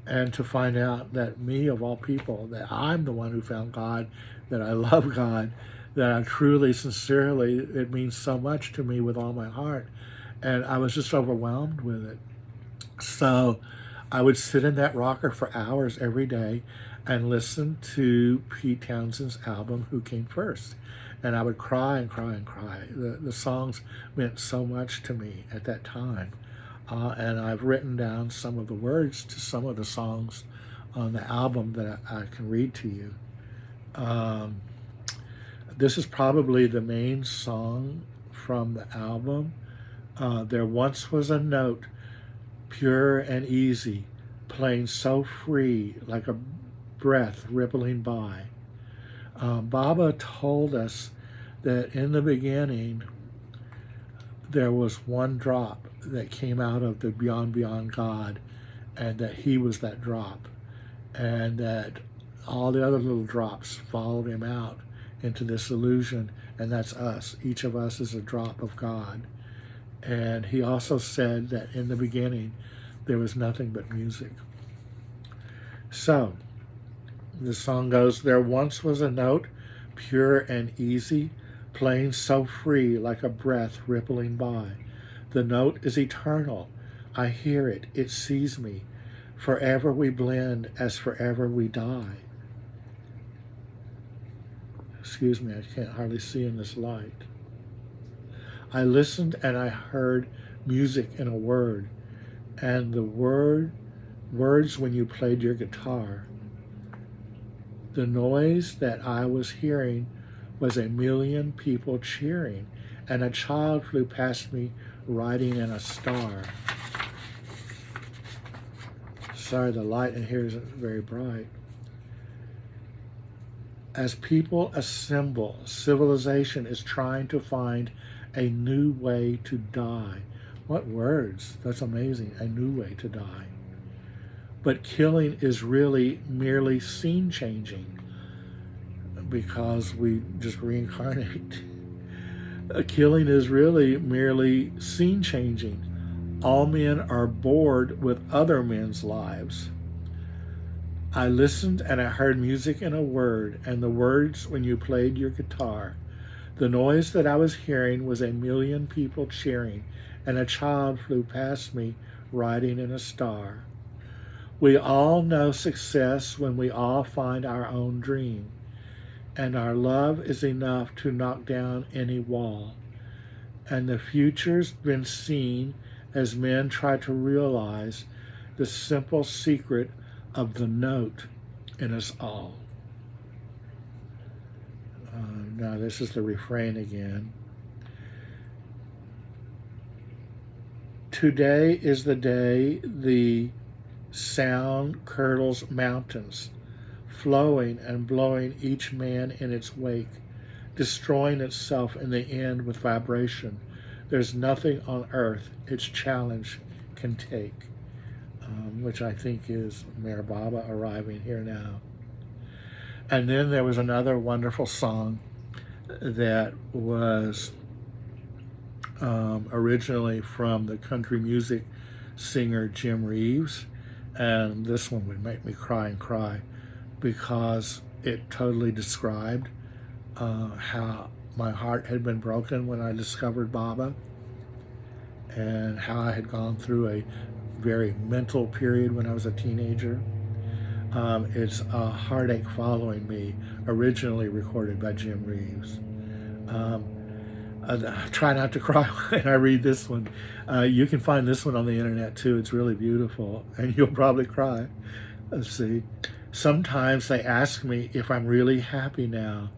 And to find out that me, of all people, that I'm the one who found God, that I love God, that I truly, sincerely, it means so much to me with all my heart. and I was just overwhelmed with it. So I would sit in that rocker for hours every day and listen to Pete Townshend's album, Who Came First. And I would cry and cry and cry. The songs meant so much to me at that time. And I've written down some of the words to some of the songs on the album that I can read to you. This is probably the main song from the album. There once was a note, pure and easy, playing so free like a breath rippling by. Baba told us that in the beginning there was one drop that came out of the beyond God, and that he was that drop, and that all the other little drops followed him out into this illusion, and that's us. Each of us is a drop of God. And he also said that in the beginning there was nothing but music. So the song goes, there once was a note, pure and easy, playing so free like a breath rippling by. The note is eternal. I hear it, it sees me. Forever we blend as forever we die. Excuse me, I can't hardly see in this light. I listened and I heard music in a word, and the words when you played your guitar. The noise that I was hearing was a million people cheering, and a child flew past me riding in a star. Sorry, the light in here isn't very bright. As people assemble, civilization is trying to find a new way to die. What words? That's amazing. A new way to die. But killing is really merely scene changing, because we just reincarnate. Killing is really merely scene changing. All men are bored with other men's lives. I listened and I heard music in a word, and the words when you played your guitar. The noise that I was hearing was a million people cheering, and a child flew past me riding in a star. We all know success when we all find our own dream, and our love is enough to knock down any wall. And the future's been seen as men try to realize the simple secret of the note in us all. Now this is the refrain again. Today is the day the sound curdles mountains, flowing and blowing each man in its wake, destroying itself in the end with vibration. There's nothing on earth its challenge can take. Which I think is Mayor Baba arriving here now. And then there was another wonderful song that was originally from the country music singer Jim Reeves, and this one would make me cry and cry, because it totally described how my heart had been broken when I discovered Baba, and how I had gone through a very mental period when I was a teenager. It's a Heartache Following Me, originally recorded by Jim Reeves. I try not to cry when I read this one. You can find this one on the internet too. It's really beautiful, and you'll probably cry. Let's see. Sometimes they ask me if I'm really happy now.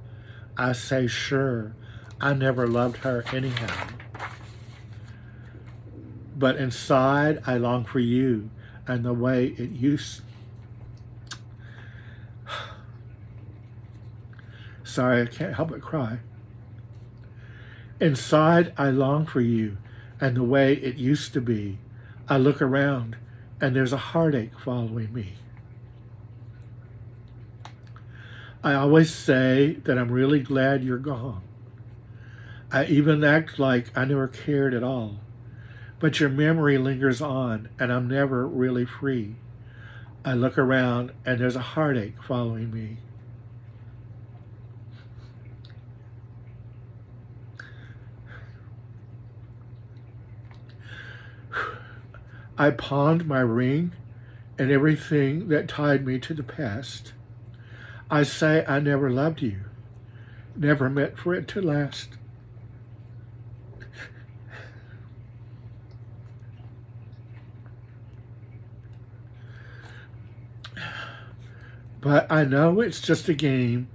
I say, sure, I never loved her anyhow. But inside, I long for you and the way it used. Sorry, I can't help but cry. Inside, I long for you and the way it used to be. I look around and there's a heartache following me. I always say that I'm really glad you're gone. I even act like I never cared at all. But your memory lingers on, and I'm never really free. I look around, and there's a heartache following me. I pawned my ring and everything that tied me to the past. I say I never loved you, never meant for it to last. But I know it's just a game,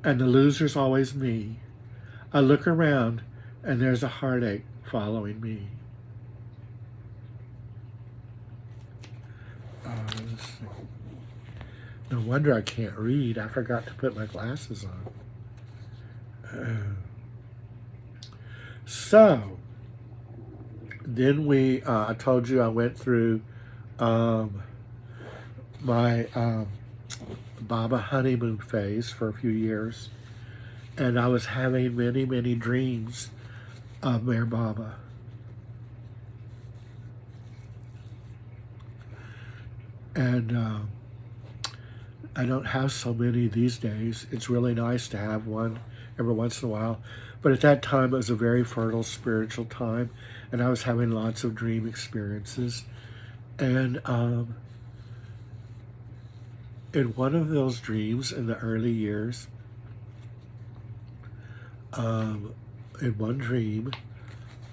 and the loser's always me. I look around, and there's a heartache following me. Let's see. No wonder I can't read. I forgot to put my glasses on. So, then I told you I went through my Baba honeymoon phase for a few years, and I was having many, many dreams of Mayor Baba. And I don't have so many these days. It's really nice to have one every once in a while. But at that time, it was a very fertile spiritual time, and I was having lots of dream experiences. And in one of those dreams in the early years, in one dream,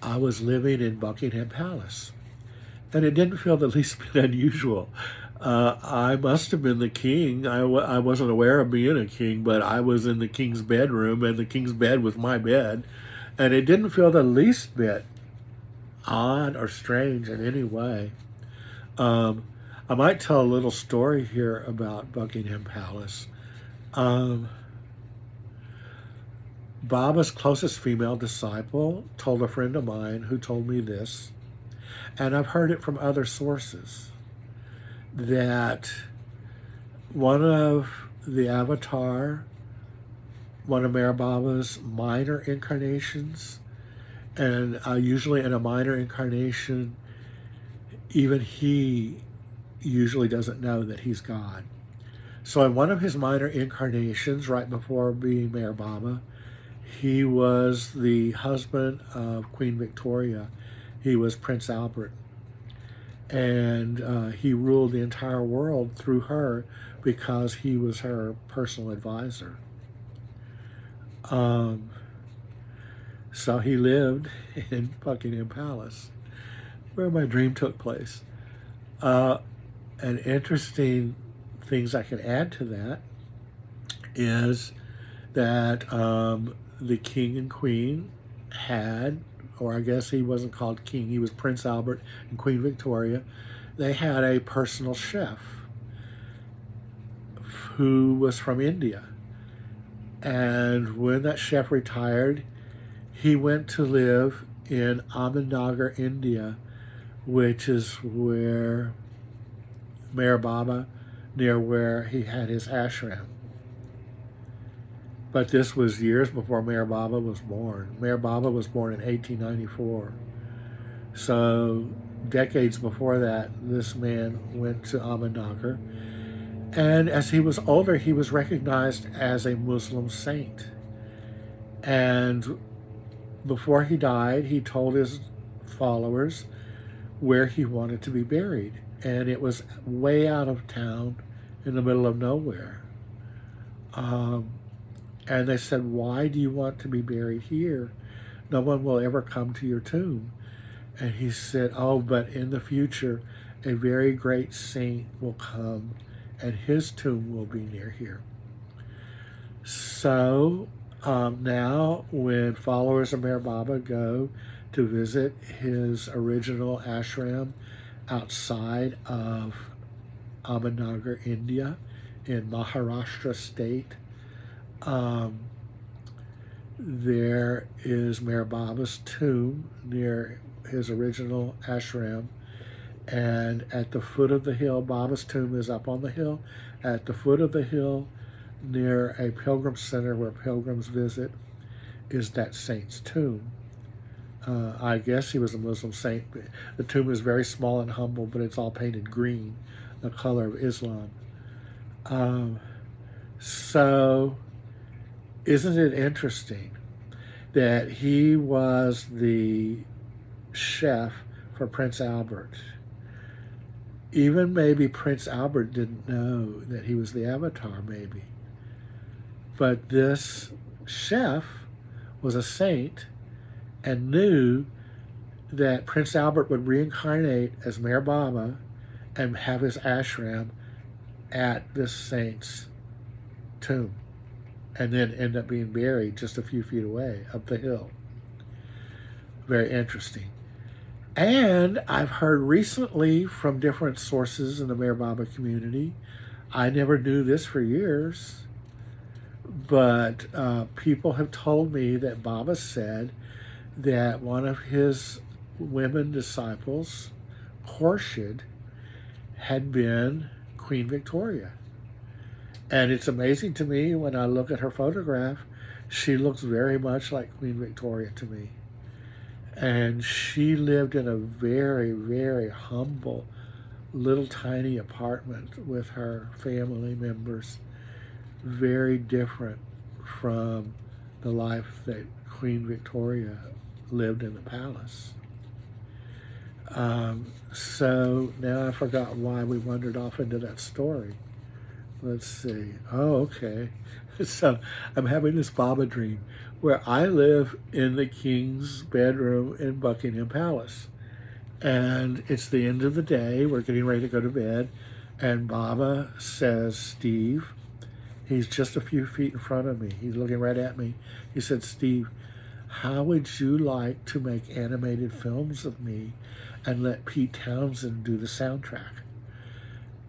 I was living in Buckingham Palace. And it didn't feel the least bit unusual. I must have been the king. I wasn't aware of being a king, but I was in the king's bedroom, and the king's bed was my bed. And it didn't feel the least bit odd or strange in any way. I might tell a little story here about Buckingham Palace. Baba's closest female disciple told a friend of mine who told me this, and I've heard it from other sources, that one of the avatar, one of Mayor Baba's minor incarnations, and usually in a minor incarnation, even he usually doesn't know that he's God. So in one of his minor incarnations, right before being Mayor Baba, he was the husband of Queen Victoria. He was Prince Albert. And he ruled the entire world through her because he was her personal advisor. So he lived in Buckingham Palace, where my dream took place. And interesting things I can add to that is that the king and queen had, or I guess he wasn't called king, he was Prince Albert and Queen Victoria. They had a personal chef who was from India. And when that chef retired, he went to live in Ahmednagar, India, which is where Mayor Baba, near where he had his ashram. But this was years before Mayor Baba was born. Mayor Baba was born in 1894. So decades before that, this man went to Ahmednagar. And as he was older, he was recognized as a Muslim saint. And before he died, he told his followers where he wanted to be buried. And it was way out of town in the middle of nowhere. And they said, why do you want to be buried here? No one will ever come to your tomb. And he said, oh, but in the future, a very great saint will come and his tomb will be near here. So now when followers of Mayor Baba go to visit his original ashram outside of Ahmednagar, India, in Maharashtra state, there is Mayor Baba's tomb near his original ashram, and at the foot of the hill, Baba's tomb is up on the hill. At the foot of the hill, near a pilgrim center where pilgrims visit, is that saint's tomb. I guess he was a Muslim saint. The tomb is very small and humble, but it's all painted green, the color of Islam. So isn't it interesting that he was the chef for Prince Albert? even maybe Prince Albert didn't know that he was the Avatar, maybe. But this chef was a saint and knew that Prince Albert would reincarnate as Mayor Baba and have his ashram at this saint's tomb, and then end up being buried just a few feet away up the hill. Very interesting. And I've heard recently from different sources in the Mayor Baba community, I never knew this for years, but people have told me that Baba said that one of his women disciples, Khorshid, had been Queen Victoria. And it's amazing to me when I look at her photograph, she looks very much like Queen Victoria to me. And she lived in a very, very humble, little tiny apartment with her family members. Very different from the life that Queen Victoria lived in the palace. So now I forgot why we wandered off into that story. Let's see. Oh, okay. So I'm having this Baba dream where I live in the king's bedroom in Buckingham Palace. And it's the end of the day. We're getting ready to go to bed. And Baba says, Steve, he's just a few feet in front of me. He's looking right at me. He said, Steve, how would you like to make animated films of me and let Pete Townshend do the soundtrack?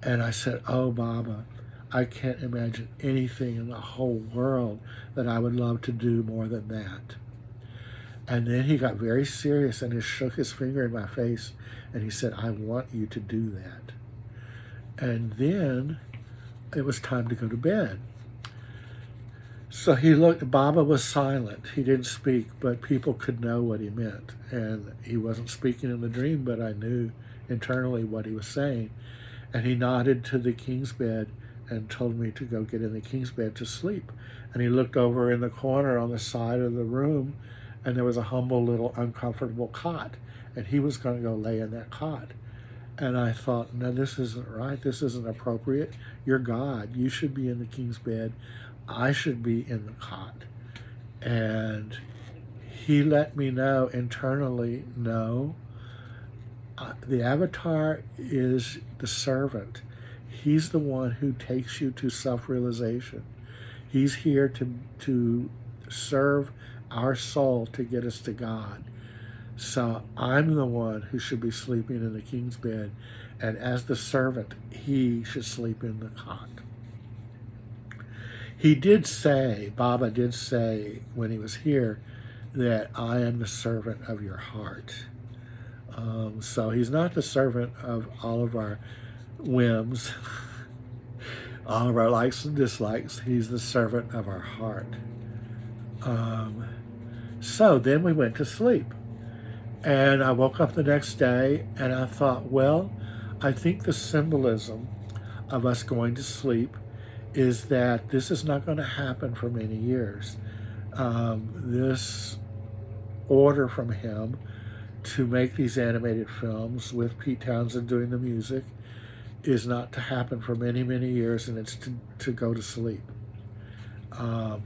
And I said, oh, Baba, I can't imagine anything in the whole world that I would love to do more than that. And then he got very serious and he shook his finger in my face and he said, I want you to do that. And then it was time to go to bed. So he looked, Baba was silent. He didn't speak, but people could know what he meant. And he wasn't speaking in the dream, but I knew internally what he was saying. And he nodded to the king's bed and told me to go get in the king's bed to sleep. And he looked over in the corner on the side of the room, and there was a humble little uncomfortable cot. And he was going to go lay in that cot. And I thought, no, this isn't right. This isn't appropriate. You're God. You should be in the king's bed. I should be in the cot. And he let me know internally, no, the Avatar is the servant. He's the one who takes you to self-realization. He's here to serve our soul to get us to God. So I'm the one who should be sleeping in the king's bed, and as the servant, he should sleep in the cot. He did say, Baba did say when he was here, that I am the servant of your heart. So he's not the servant of all of our whims, all of our likes and dislikes. He's the servant of our heart. So then we went to sleep. And I woke up the next day and I thought, well, I think the symbolism of us going to sleep is that this is not going to happen for many years. This order from him to make these animated films with Pete Townshend doing the music is not to happen for many, many years, and it's to go to sleep. And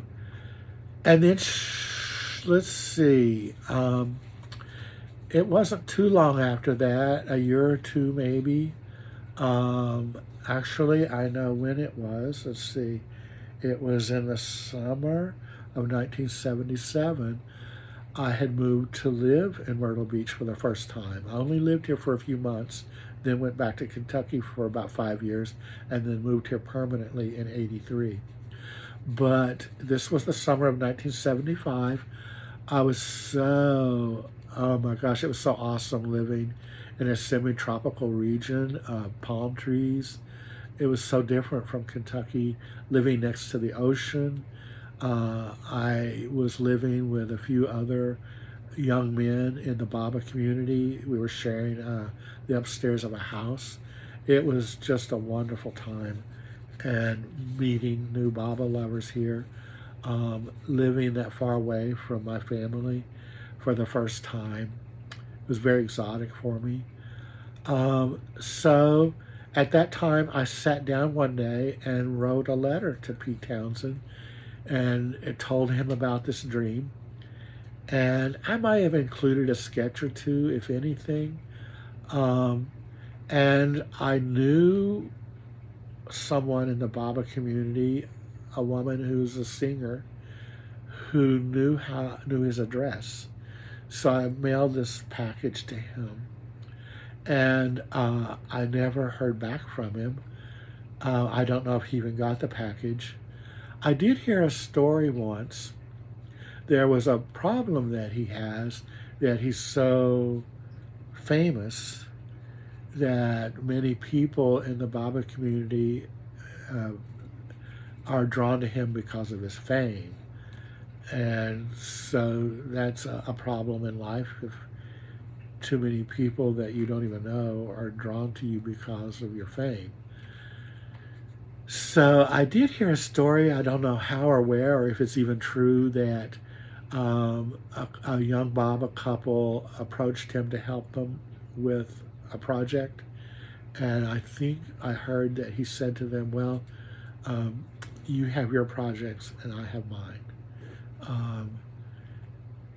then, let's see, it wasn't too long after that, a year or two maybe. Actually, I know when it was. Let's see. It was in the summer of 1977. I had moved to live in Myrtle Beach for the first time. I only lived here for a few months, then went back to Kentucky for about 5 years, and then moved here permanently in '83. But this was the summer of 1975. I was so, oh my gosh, it was so awesome living in a semi-tropical region, palm trees. It was so different from Kentucky, living next to the ocean. I was living with a few other young men in the Baba community. We were sharing the upstairs of a house. It was just a wonderful time, and meeting new Baba lovers here, living that far away from my family for the first time. It was very exotic for me. So At that time, I sat down one day and wrote a letter to Pete Townshend and it told him about this dream. And I might have included a sketch or two, if anything. Um, and I knew someone in the Baba community, a woman who's a singer, who knew his address. So I mailed this package to him, and I never heard back from him. I don't know if he even got the package. I did hear a story once. There was a problem that he has, that he's so famous that many people in the Baba community uh, are drawn to him because of his fame. And so that's a problem in life if too many people that you don't even know are drawn to you because of your fame. So I did hear a story, I don't know how or where, or if it's even true, that a young Baba couple approached him to help them with a project. And I think I heard that he said to them, well, you have your projects and I have mine. Um,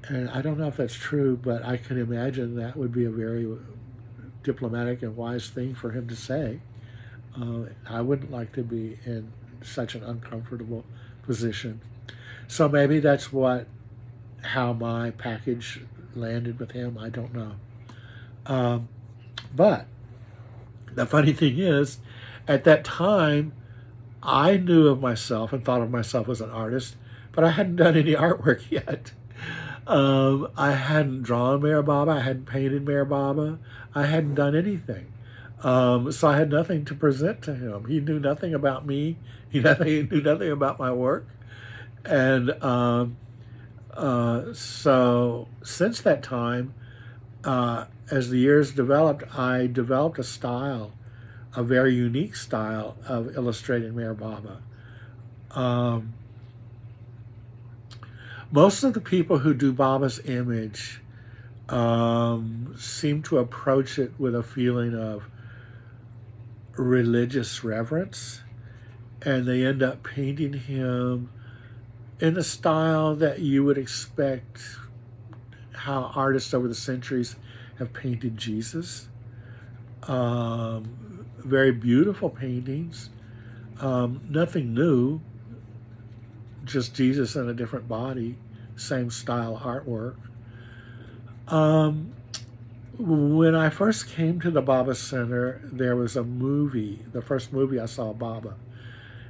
and I don't know if that's true, but I can imagine that would be a very diplomatic and wise thing for him to say. I wouldn't like to be in such an uncomfortable position. So maybe that's how my package landed with him. I don't know. But the funny thing is, at that time, I knew of myself and thought of myself as an artist, but I hadn't done any artwork yet. I hadn't drawn Mayor Baba. I hadn't painted Mayor Baba. I hadn't done anything. So I had nothing to present to him. He knew nothing about me. He knew nothing about my work. And so since that time, as the years developed, I developed a style, a very unique style of illustrating Mayor Baba. Most of the people who do Baba's image seem to approach it with a feeling of religious reverence, and they end up painting him in the style that you would expect how artists over the centuries have painted Jesus. Very beautiful paintings, nothing new, just Jesus in a different body, same style artwork. When I first came to the Baba Center, there was a movie, the first movie I saw of Baba.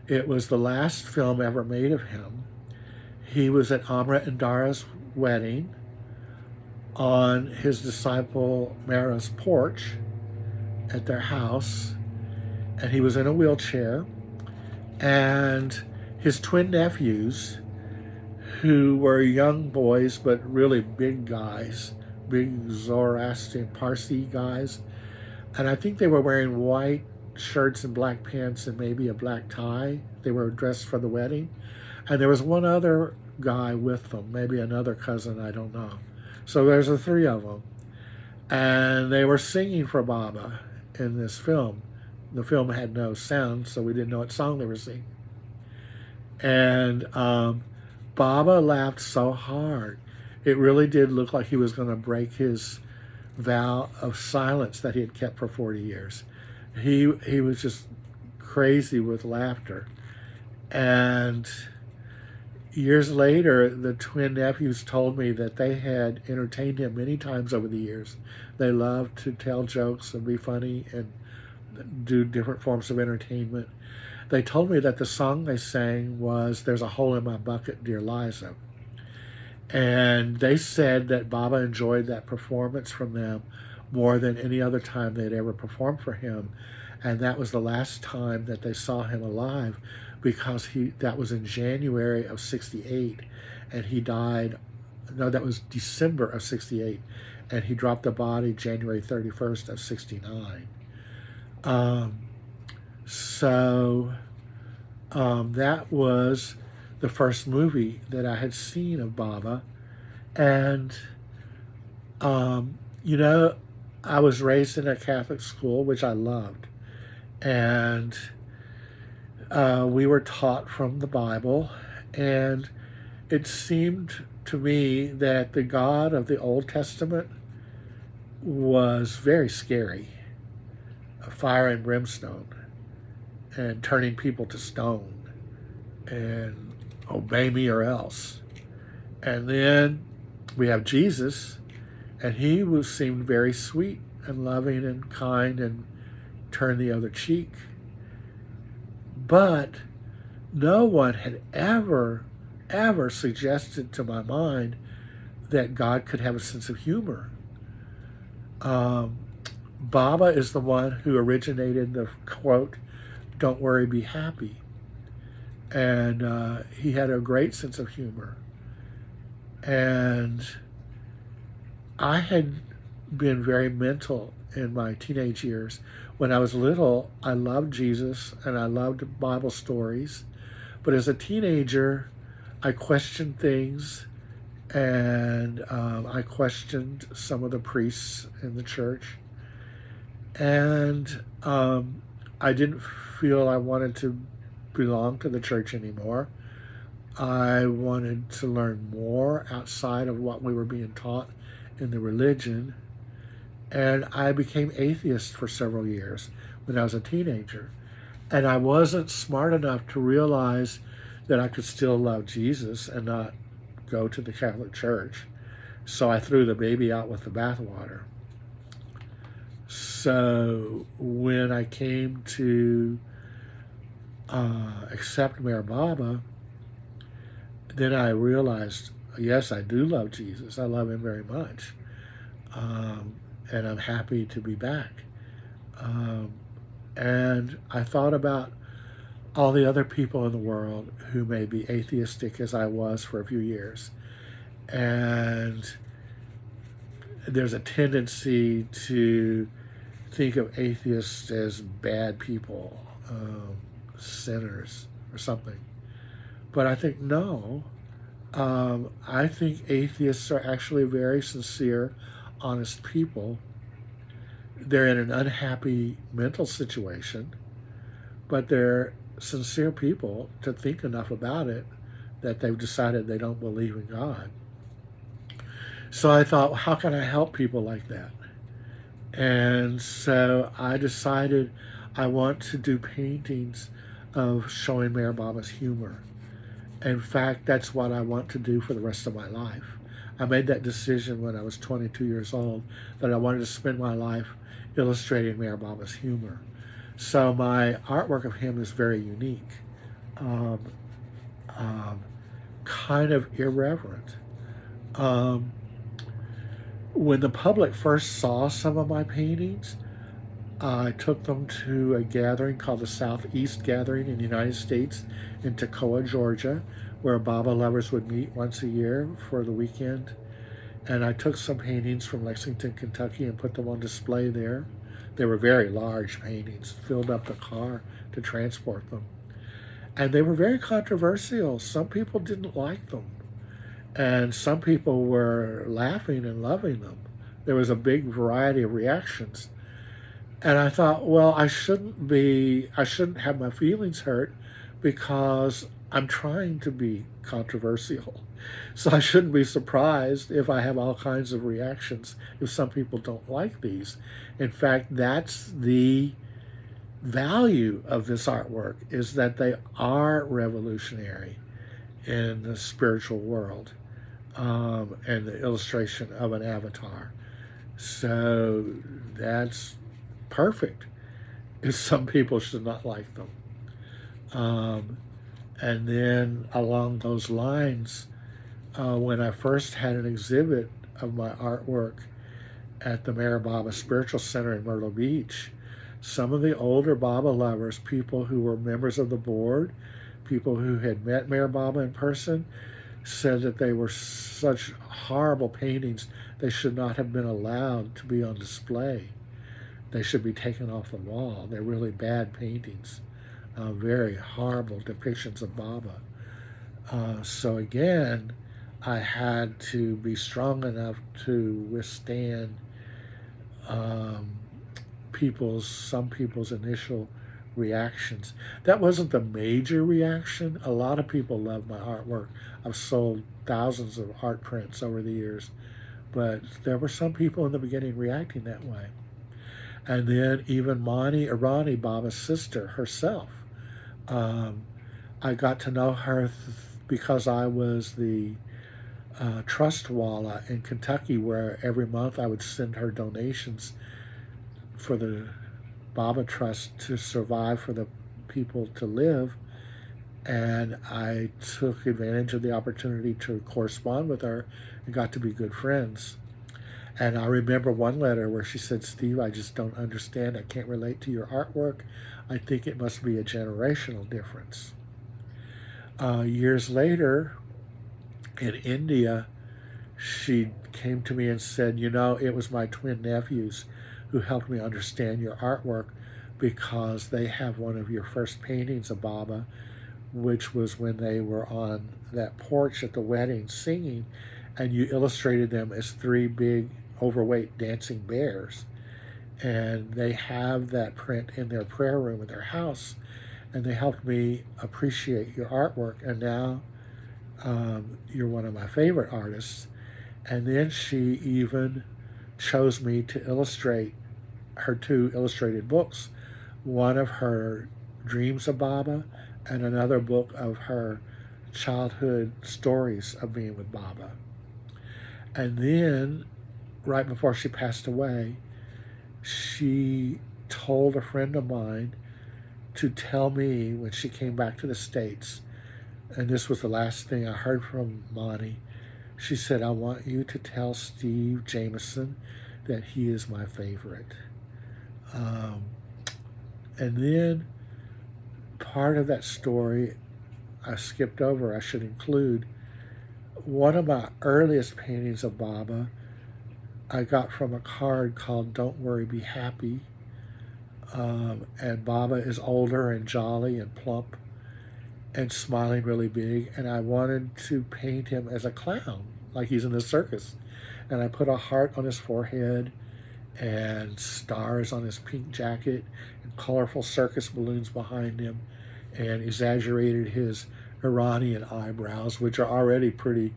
It was the last film ever made of him. He was at Amra and Dara's wedding on his disciple Mara's porch at their house, and he was in a wheelchair, and his twin nephews, who were young boys but really big guys, big Zoroastrian Parsi guys, and I think they were wearing white shirts and black pants and maybe a black tie. They were dressed for the wedding, and there was one other guy with them, maybe another cousin, I don't know. So there's the three of them, and they were singing for Baba in this film. The film had no sound, so we didn't know what song they were singing. And Baba laughed so hard. It really did look like he was going to break his vow of silence that he had kept for 40 years. He was just crazy with laughter. And years later, the twin nephews told me that they had entertained him many times over the years. They loved to tell jokes and be funny and do different forms of entertainment. They told me that the song they sang was "There's a Hole in My Bucket, Dear Liza." And they said that Baba enjoyed that performance from them more than any other time they'd ever performed for him. And that was the last time that they saw him alive, because that was in January of 68, and he died, no, that was December of 68, and he dropped the body January 31st of 69. That was the first movie that I had seen of Baba. And, I was raised in a Catholic school, which I loved. And we were taught from the Bible, and it seemed to me that the God of the Old Testament was very scary, fire and brimstone, and turning people to stone, and obey me or else. And then we have Jesus, and he seemed very sweet and loving and kind and turned the other cheek. But no one had ever suggested to my mind that God could have a sense of humor. Baba is the one who originated the quote, "Don't worry, be happy." And he had a great sense of humor. And I had been very mental in my teenage years. When I was little, I loved Jesus and I loved Bible stories. But as a teenager, I questioned things, and I questioned some of the priests in the church. And I didn't feel I wanted to belong to the church anymore. I wanted to learn more outside of what we were being taught in the religion. And I became atheist for several years when I was a teenager. And I wasn't smart enough to realize that I could still love Jesus and not go to the Catholic Church. So I threw the baby out with the bathwater. So when I came to accept Mayor Baba, then I realized, yes, I do love Jesus. I love him very much. And I'm happy to be back. And I thought about all the other people in the world who may be atheistic as I was for a few years. And there's a tendency to think of atheists as bad people, sinners or something. But I think no. I think atheists are actually very sincere, honest people. They're in an unhappy mental situation, but they're sincere people to think enough about it that they've decided they don't believe in God. So I thought, well, how can I help people like that? And so I decided I want to do paintings of showing Mayor Baba's humor. In fact, that's what I want to do for the rest of my life. I made that decision when I was 22 years old that I wanted to spend my life illustrating Mayor Baba's humor. So my artwork of him is very unique, kind of irreverent. When the public first saw some of my paintings, I took them to a gathering called the Southeast Gathering in the United States in Toccoa, Georgia, where Baba lovers would meet once a year for the weekend. And I took some paintings from Lexington, Kentucky, and put them on display there. They were very large paintings, filled up the car to transport them. And they were very controversial. Some people didn't like them. And some people were laughing and loving them. There was a big variety of reactions. And I thought, well, I shouldn't have my feelings hurt because I'm trying to be controversial. So I shouldn't be surprised if I have all kinds of reactions if some people don't like these. In fact, that's the value of this artwork, is that they are revolutionary in the spiritual world, and the illustration of an avatar. So that's perfect. Some people should not like them. And then along those lines, when I first had an exhibit of my artwork at the Mayor Baba Spiritual Center in Myrtle Beach, some of the older Baba lovers, people who were members of the board, people who had met Mayor Baba in person, said that they were such horrible paintings, they should not have been allowed to be on display. They should be taken off the wall. They're really bad paintings, very horrible depictions of Baba. So again, I had to be strong enough to withstand some people's initial reactions. That wasn't the major reaction. A lot of people love my artwork. I've sold thousands of art prints over the years, but there were some people in the beginning reacting that way. And then even Mani Irani, Baba's sister herself, I got to know her because I was the trust wallah in Kentucky, where every month I would send her donations for the Baba Trust to survive, for the people to live. And I took advantage of the opportunity to correspond with her and got to be good friends. And I remember one letter where she said, "Steve, I just don't understand. I can't relate to your artwork. I think it must be a generational difference." Years later, in India, she came to me and said, "You know, it was my twin nephews who helped me understand your artwork, because they have one of your first paintings of Baba, which was when they were on that porch at the wedding singing, and you illustrated them as three big overweight dancing bears. And they have that print in their prayer room in their house, and they helped me appreciate your artwork, and now you're one of my favorite artists." And then she even chose me to illustrate her two illustrated books, one of her dreams of Baba and another book of her childhood stories of being with Baba. And then, right before she passed away, she told a friend of mine to tell me when she came back to the States, and this was the last thing I heard from Monty. She said, "I want you to tell Steve Jameson that he is my favorite." And then part of that story I skipped over, I should include. One of my earliest paintings of Baba I got from a card called "Don't Worry, Be Happy." And Baba is older and jolly and plump and smiling really big, and I wanted to paint him as a clown, like he's in the circus. And I put a heart on his forehead and stars on his pink jacket and colorful circus balloons behind him, and exaggerated his Iranian eyebrows, which are already pretty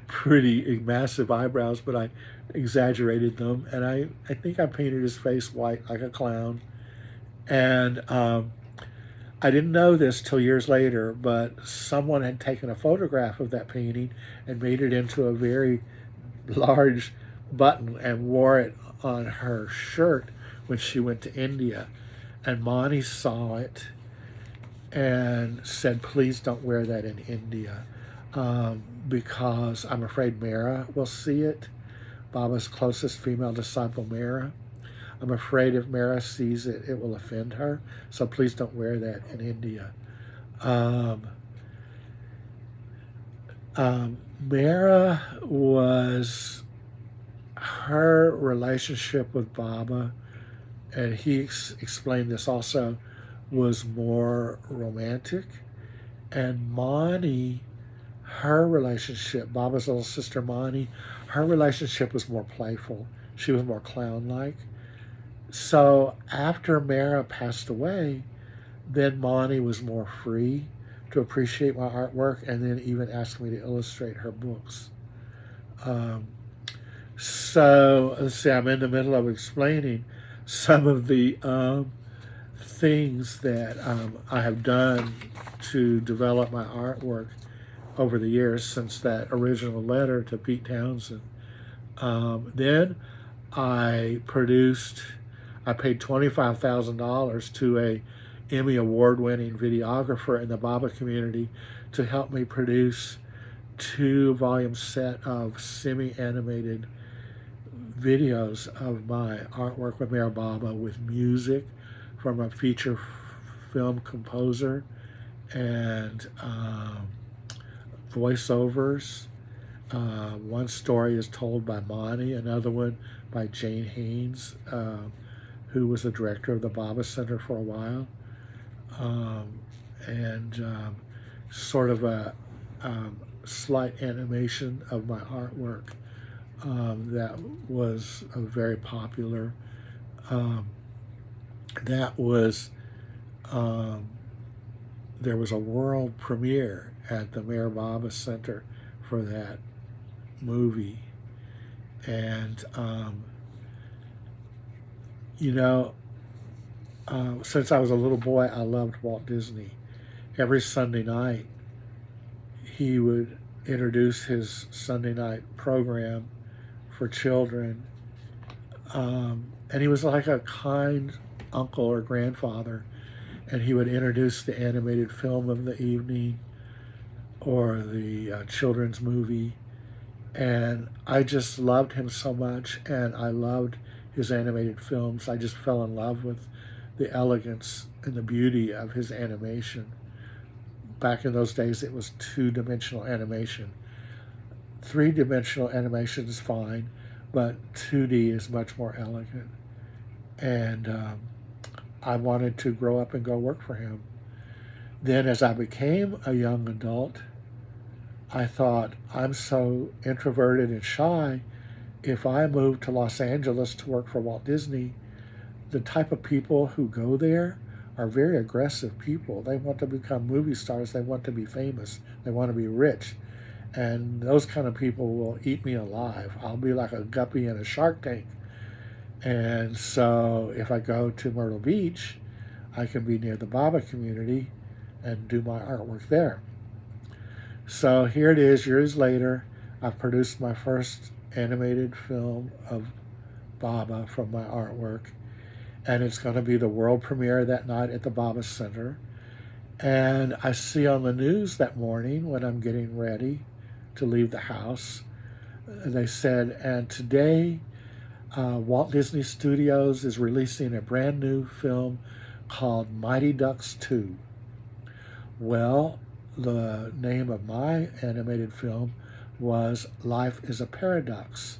pretty massive eyebrows, but I exaggerated them. And I think I painted his face white like a clown. And I didn't know this till years later, but someone had taken a photograph of that painting and made it into a very large button and wore it on her shirt when she went to India. And Monty saw it and said, "Please don't wear that in India, because I'm afraid Mara will see it, Baba's closest female disciple, Mara. I'm afraid if Mara sees it, it will offend her, so please don't wear that in India." Mara was, her relationship with Baba, and he explained this also, was more romantic. And Mani, her relationship, Baba's little sister Mani, her relationship was more playful. She was more clown-like. So after Mara passed away, then Mani was more free to appreciate my artwork, and then even asked me to illustrate her books. So let's see, I'm in the middle of explaining some of the things that I have done to develop my artwork over the years since that original letter to Pete Townshend. Then I paid $25,000 to a Emmy award-winning videographer in the Baba community to help me produce 2-volume set of semi-animated videos of my artwork with Mayor Baba, with music from a feature film composer and voiceovers. One story is told by Monty, another one by Jane Haynes, who was the director of the Baba Center for a while, and sort of a slight animation of my artwork that was very popular. That was there was a world premiere at the Mayor Baba Center for that movie. And, you know, since I was a little boy, I loved Walt Disney. Every Sunday night, he would introduce his Sunday night program for children. And he was like a kind uncle or grandfather. And he would introduce the animated film of the evening or the children's movie. And I just loved him so much, and I loved his animated films. I just fell in love with the elegance and the beauty of his animation. Back in those days, it was two-dimensional animation. Three-dimensional animation is fine, but 2D is much more elegant. And I wanted to grow up and go work for him. Then as I became a young adult, I thought, I'm so introverted and shy. If I moved to Los Angeles to work for Walt Disney, the type of people who go there are very aggressive people. They want to become movie stars. They want to be famous. They want to be rich. And those kind of people will eat me alive. I'll be like a guppy in a shark tank. And so if I go to Myrtle Beach, I can be near the Baba community and do my artwork there. So here it is, years later. I've produced my first animated film of Baba from my artwork, and it's going to be the world premiere that night at the Baba Center. And I see on the news that morning when I'm getting ready to leave the house, they said, and today Walt Disney Studios is releasing a brand new film called Mighty Ducks 2. Well, the name of my animated film was Life is a Paradox.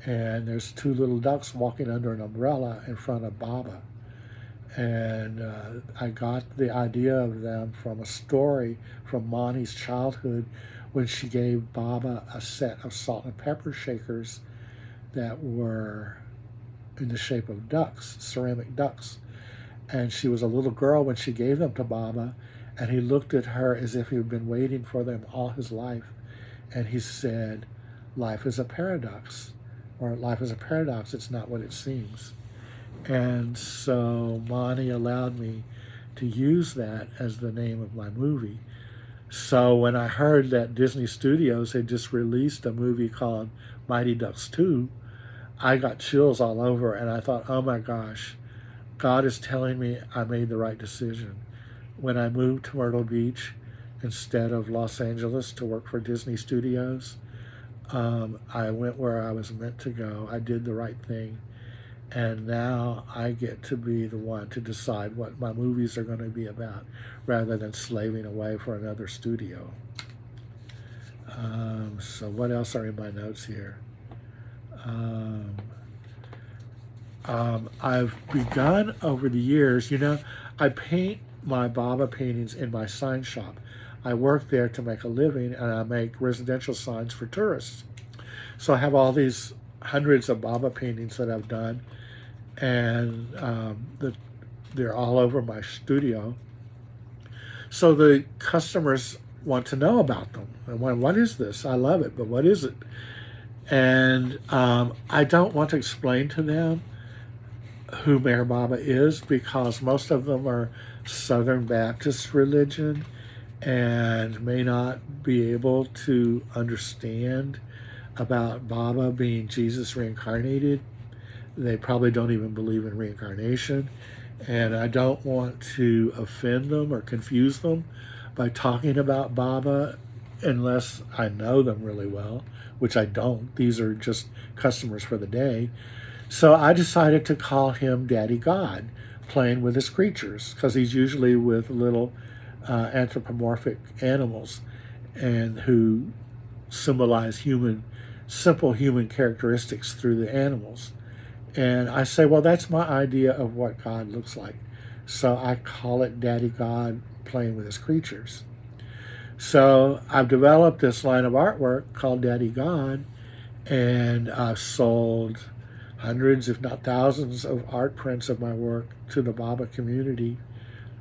And there's two little ducks walking under an umbrella in front of Baba. And I got the idea of them from a story from Monty's childhood when she gave Baba a set of salt and pepper shakers that were in the shape of ducks, ceramic ducks. And she was a little girl when she gave them to Baba, and he looked at her as if he'd been waiting for them all his life. And he said, life is a paradox, or life is a paradox, it's not what it seems. And so Monty allowed me to use that as the name of my movie. So when I heard that Disney Studios had just released a movie called Mighty Ducks 2, I got chills all over, and I thought, oh my gosh, God is telling me I made the right decision. When I moved to Myrtle Beach instead of Los Angeles to work for Disney Studios, I went where I was meant to go. I did the right thing. And now I get to be the one to decide what my movies are going to be about rather than slaving away for another studio. So what else are in my notes here? I've begun over the years, I paint my Baba paintings in my sign shop. I work there to make a living, and I make residential signs for tourists. So I have all these hundreds of Baba paintings that I've done, and they're all over my studio. So the customers want to know about them. And what is this? I love it, but what is it? And I don't want to explain to them who Mayor Baba is, because most of them are Southern Baptist religion and may not be able to understand about Baba being Jesus reincarnated. They probably don't even believe in reincarnation. And I don't want to offend them or confuse them by talking about Baba unless I know them really well, which I don't. These are just customers for the day. So I decided to call him Daddy God, playing with his creatures, because he's usually with little anthropomorphic animals and who symbolize simple human characteristics through the animals. And I say, well, that's my idea of what God looks like. So I call it Daddy God playing with his creatures. So I've developed this line of artwork called Daddy God, and I've sold hundreds, if not thousands, of art prints of my work to the Baba community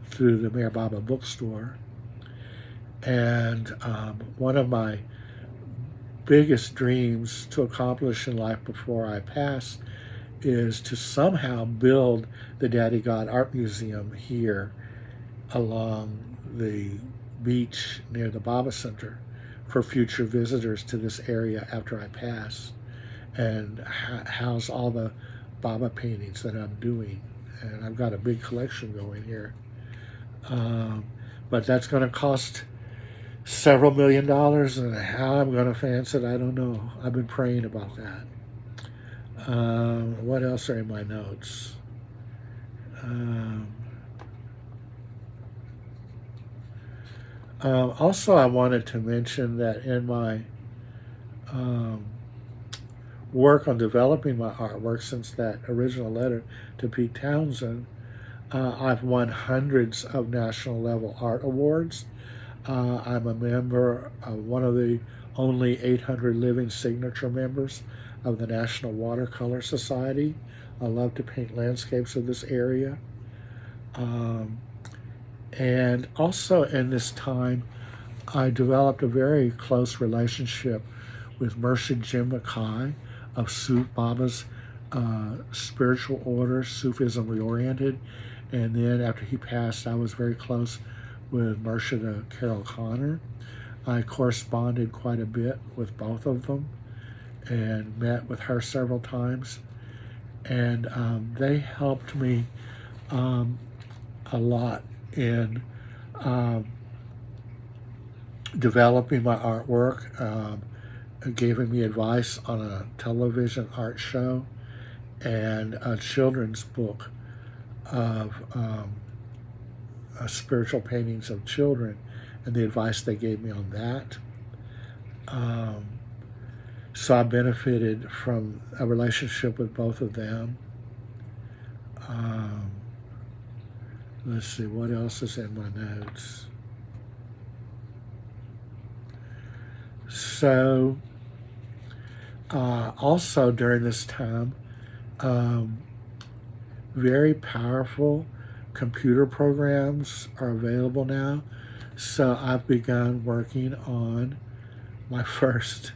through the Mayor Baba bookstore. And one of my biggest dreams to accomplish in life before I pass is to somehow build the Daddy God Art Museum here along the beach near the Baba Center for future visitors to this area after I pass, and house all the Baba paintings that I'm doing. And I've got a big collection going here. But that's going to cost several $1,000,000, and how I'm going to finance it, I don't know. I've been praying about that. What else are in my notes? Also, I wanted to mention that in my work on developing my artwork since that original letter to Pete Townshend, I've won hundreds of national level art awards. I'm a member of one of the only 800 living signature members of the National Watercolor Society. I love to paint landscapes of this area. And also in this time, I developed a very close relationship with Murshid Jim Mackay of Baba's spiritual order, Sufism Reoriented. And then after he passed, I was very close with Murshida Carol Connor. I corresponded quite a bit with both of them and met with her several times. And they helped me a lot in developing my artwork, giving me advice on a television art show and a children's book of spiritual paintings of children, and the advice they gave me on that. So I benefited from a relationship with both of them. Let's see, what else is in my notes? So, also during this time, very powerful computer programs are available now. So I've begun working on my first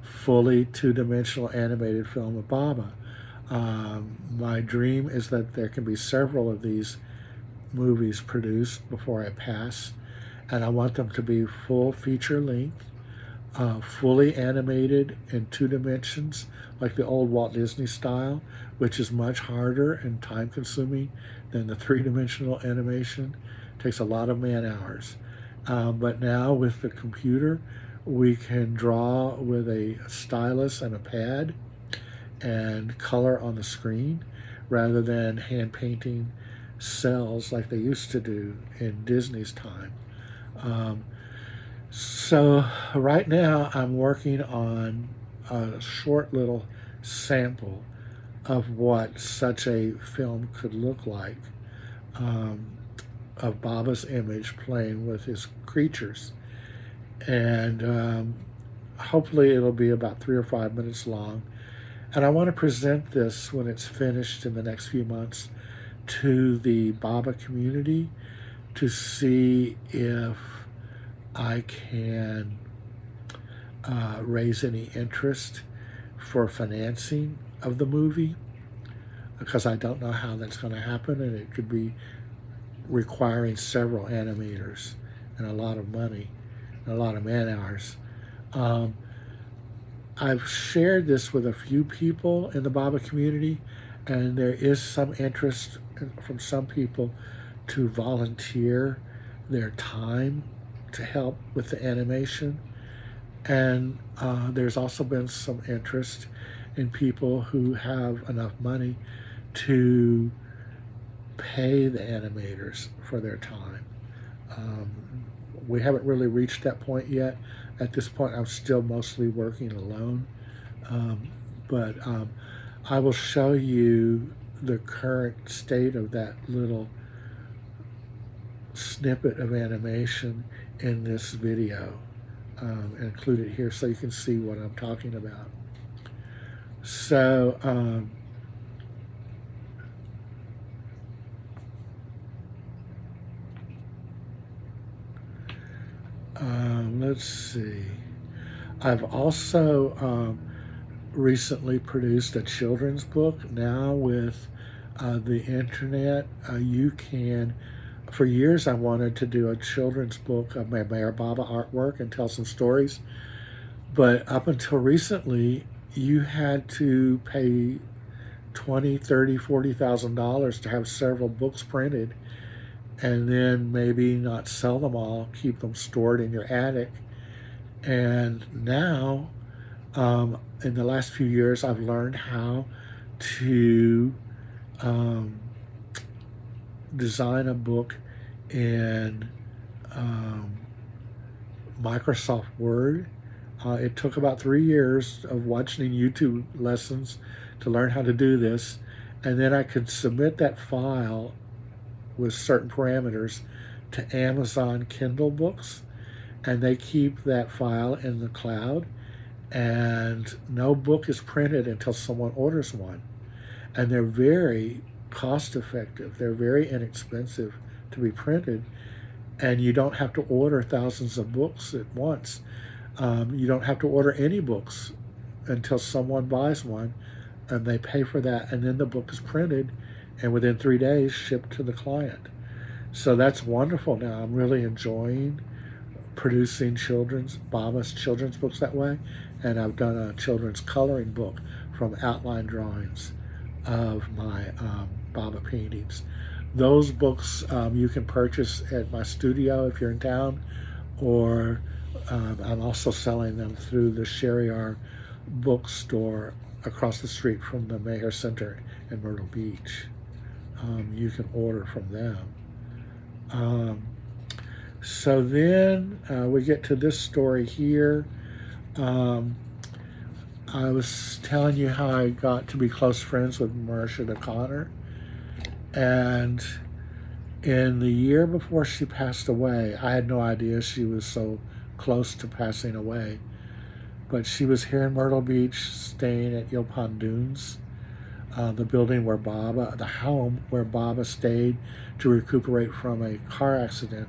fully two-dimensional animated film of Baba. My dream is that there can be several of these movies produced before I pass, and I want them to be full feature length, fully animated in 2 dimensions, like the old Walt Disney style, which is much harder and time consuming than the 3-dimensional animation. It takes a lot of man hours. But now with the computer, we can draw with a stylus and a pad and color on the screen rather than hand painting cells like they used to do in Disney's time. So right now I'm working on a short little sample of what such a film could look like, of Baba's image playing with his creatures. And hopefully it'll be about 3 or 5 minutes long. And I want to present this when it's finished in the next few months to the Baba community to see if I can raise any interest for financing of the movie, because I don't know how that's going to happen, and it could be requiring several animators and a lot of money and a lot of man hours. I've shared this with a few people in the Baba community, and there is some interest from some people to volunteer their time to help with the animation. And there's also been some interest in people who have enough money to pay the animators for their time. We haven't really reached that point yet. At this point, I'm still mostly working alone. But I will show you the current state of that little snippet of animation in this video, and include it here so you can see what I'm talking about. So let's see. I've also recently produced a children's book. Now with the internet, you can, for years I wanted to do a children's book of my Mayor Baba artwork and tell some stories. But up until recently, you had to pay $20, $30, $40,000 to have several books printed, and then maybe not sell them all, keep them stored in your attic. And now, in the last few years, I've learned how to design a book in Microsoft Word. It took about 3 years of watching YouTube lessons to learn how to do this, and then I could submit that file with certain parameters to Amazon Kindle books, and they keep that file in the cloud, and no book is printed until someone orders one. And they're very cost effective. They're very inexpensive to be printed, and you don't have to order thousands of books at once. You don't have to order any books until someone buys one, and they pay for that, and then the book is printed and within 3 days shipped to the client. So that's wonderful. Now I'm really enjoying producing Baba's children's books that way, and I've done a children's coloring book from outline drawings of my Baba paintings. Those books you can purchase at my studio if you're in town, or I'm also selling them through the Sheriar bookstore across the street from the Mayer Center in Myrtle Beach. You can order from them. So then we get to this story here. I was telling you how I got to be close friends with Marcia O'Connor, and in the year before she passed away, I had no idea she was so close to passing away, but she was here in Myrtle Beach staying at Yopandunes, the building where the home where Baba stayed to recuperate from a car accident.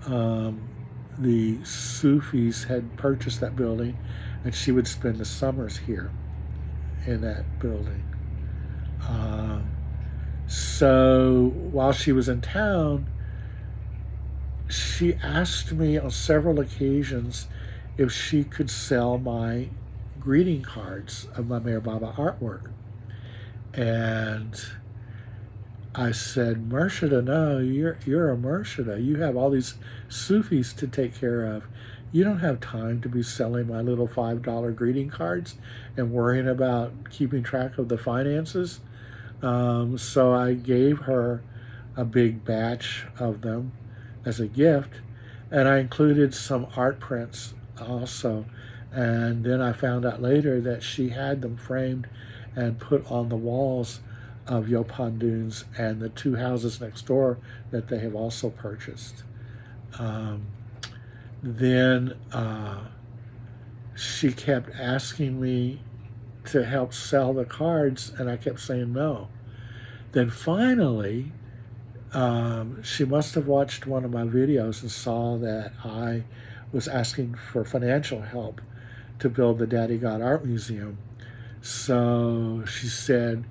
The Sufis had purchased that building, and she would spend the summers here in that building. So while she was in town, she asked me on several occasions if she could sell my greeting cards of my Mayor Baba artwork. And I said, Murshida, no, you're a Murshida. You have all these Sufis to take care of. You don't have time to be selling my little $5 greeting cards and worrying about keeping track of the finances. So I gave her a big batch of them as a gift, and I included some art prints also. And then I found out later that she had them framed and put on the walls of Yopandunes and the 2 houses next door that they have also purchased. Then she kept asking me to help sell the cards, and I kept saying no. Then finally, she must have watched one of my videos and saw that I was asking for financial help to build the Daddy God Art Museum. So she said,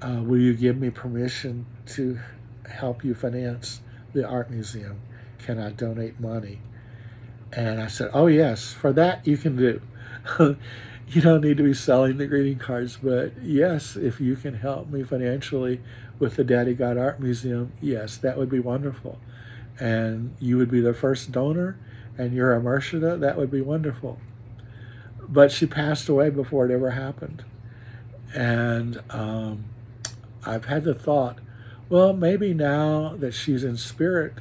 will you give me permission to help you finance the art museum? Can I donate money? And I said, oh yes, for that you can do. You don't need to be selling the greeting cards, but yes, if you can help me financially with the Daddy God Art Museum, yes, that would be wonderful. And you would be the first donor, and you're a Murshida, that would be wonderful. But she passed away before it ever happened. And I've had the thought, well, maybe now that she's in spirit,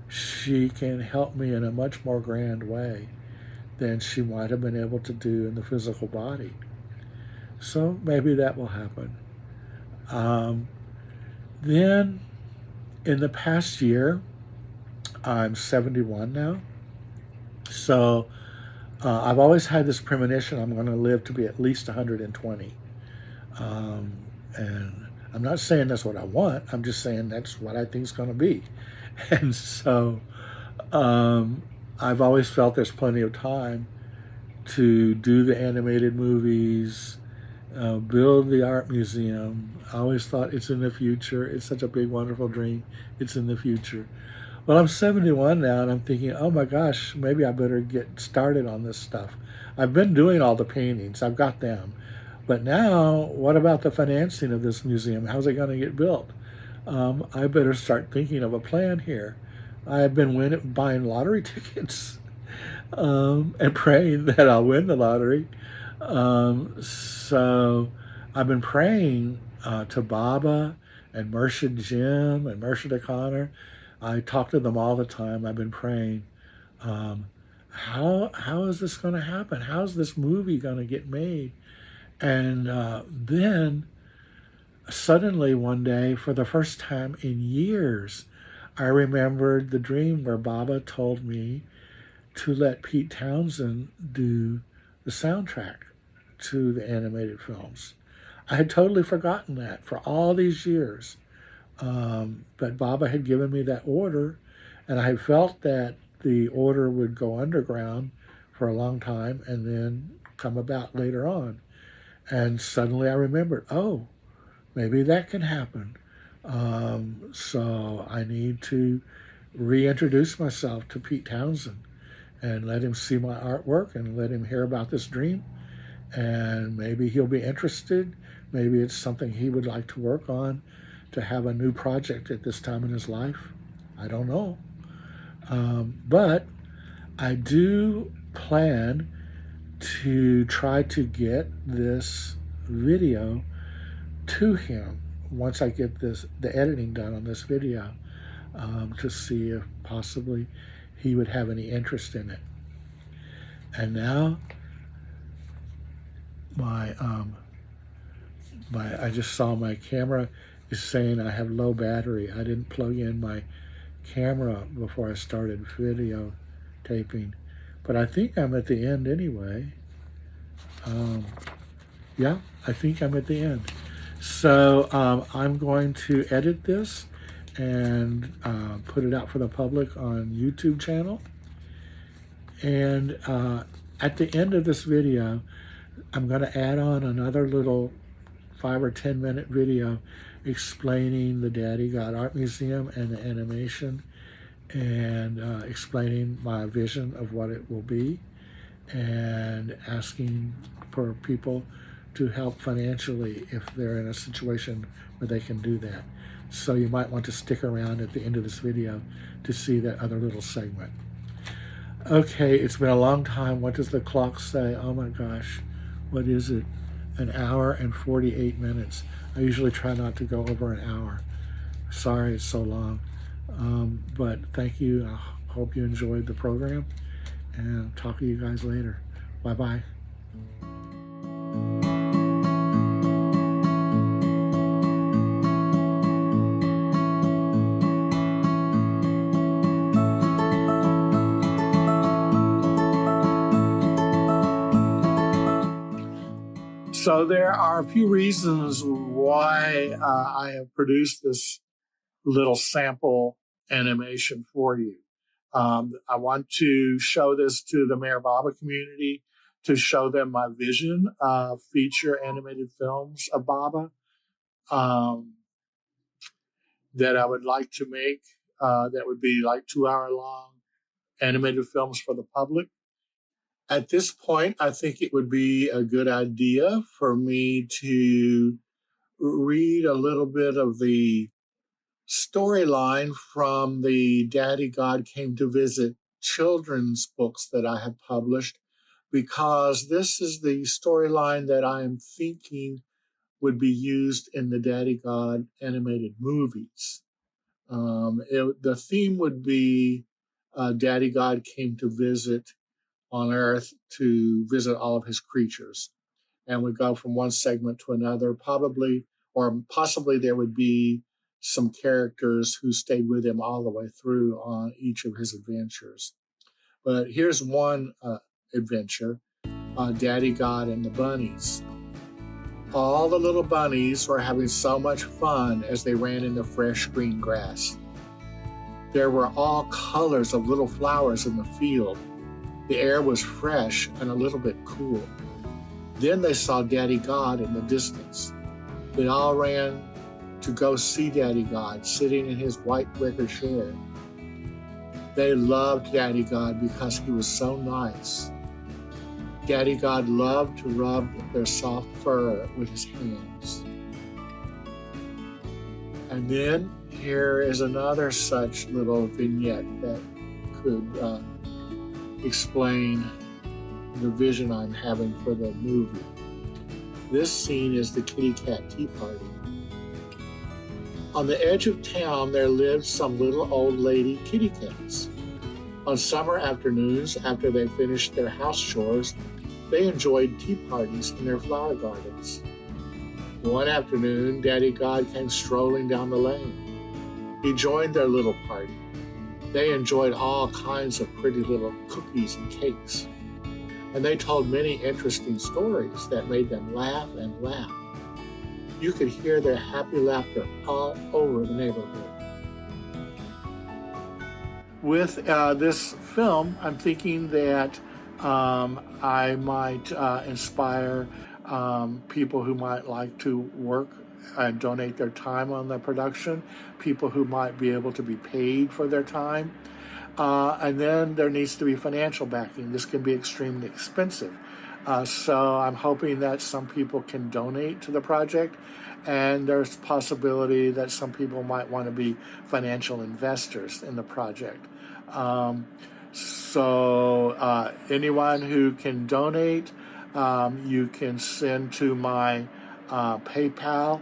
she can help me in a much more grand way than she might have been able to do in the physical body. So maybe that will happen. Then in the past year, I'm 71 now. So I've always had this premonition I'm going to live to be at least 120. And I'm not saying that's what I want. I'm just saying that's what I think is going to be. And so I've always felt there's plenty of time to do the animated movies, build the art museum. I always thought it's in the future. It's such a big, wonderful dream. It's in the future. Well, I'm 71 now, and I'm thinking, oh my gosh, maybe I better get started on this stuff. I've been doing all the paintings. I've got them. But now, what about the financing of this museum? How's it going to get built? I better start thinking of a plan here. I've been buying lottery tickets and praying that I'll win the lottery. So I've been praying to Baba and Mercia Jim and Mercia Connor. I talk to them all the time. I've been praying. How is this going to happen? How's this movie going to get made? And then suddenly one day, for the first time in years, I remembered the dream where Baba told me to let Pete Townshend do the soundtrack to the animated films. I had totally forgotten that for all these years. But Baba had given me that order, and I had felt that the order would go underground for a long time and then come about later on. And suddenly I remembered, oh, maybe that can happen. So I need to reintroduce myself to Pete Townshend and let him see my artwork and let him hear about this dream. And maybe he'll be interested. Maybe it's something he would like to work on, to have a new project at this time in his life. I don't know. But I do plan to try to get this video to him once I get the editing done on this video, to see if possibly he would have any interest in it. And now I just saw my camera is saying I have low battery. I didn't plug in my camera before I started video taping, but I think I'm at the end anyway. Yeah, I think I'm at the end. So I'm going to edit this and put it out for the public on YouTube channel. And at the end of this video, I'm going to add on another little 5 or 10 minute video explaining the Daddy God Art Museum and the animation, and explaining my vision of what it will be, and asking for people to help financially if they're in a situation where they can do that. So you might want to stick around at the end of this video to see that other little segment. Okay, it's been a long time. What does the clock say? Oh my gosh, what is it? An hour and 48 minutes. I usually try not to go over an hour. Sorry it's so long. But thank you. I hope you enjoyed the program, and I'll talk to you guys later. Bye-bye. So there are a few reasons why I have produced this little sample animation for you. I want to show this to the Mayor Baba community, to show them my vision of feature animated films of Baba that I would like to make, that would be like 2-hour long animated films for the public. At this point, I think it would be a good idea for me to read a little bit of the storyline from the Daddy God Came to Visit children's books that I have published, because this is the storyline that I am thinking would be used in the Daddy God animated movies. The theme would be Daddy God came to visit on Earth to visit all of his creatures. And we go from one segment to another, probably, or possibly there would be some characters who stayed with him all the way through on each of his adventures. But here's one adventure, Daddy God and the Bunnies. All the little bunnies were having so much fun as they ran in the fresh green grass. There were all colors of little flowers in the field. The air was fresh and a little bit cool. Then they saw Daddy God in the distance. They all ran to go see Daddy God sitting in his white wicker chair. They loved Daddy God because he was so nice. Daddy God loved to rub their soft fur with his hands. And then here is another such little vignette that could explain the vision I'm having for the movie. This scene is the kitty cat tea party. On the edge of town, there lived some little old lady kitty cats. On summer afternoons, after they finished their house chores, they enjoyed tea parties in their flower gardens. One afternoon, Daddy God came strolling down the lane. He joined their little party. They enjoyed all kinds of pretty little cookies and cakes. And they told many interesting stories that made them laugh and laugh. You could hear their happy laughter all over the neighborhood. With this film, I'm thinking that I might inspire people who might like to work and donate their time on the production, people who might be able to be paid for their time. And then there needs to be financial backing. This can be extremely expensive. So I'm hoping that some people can donate to the project, and there's a possibility that some people might want to be financial investors in the project. So anyone who can donate, you can send to my PayPal,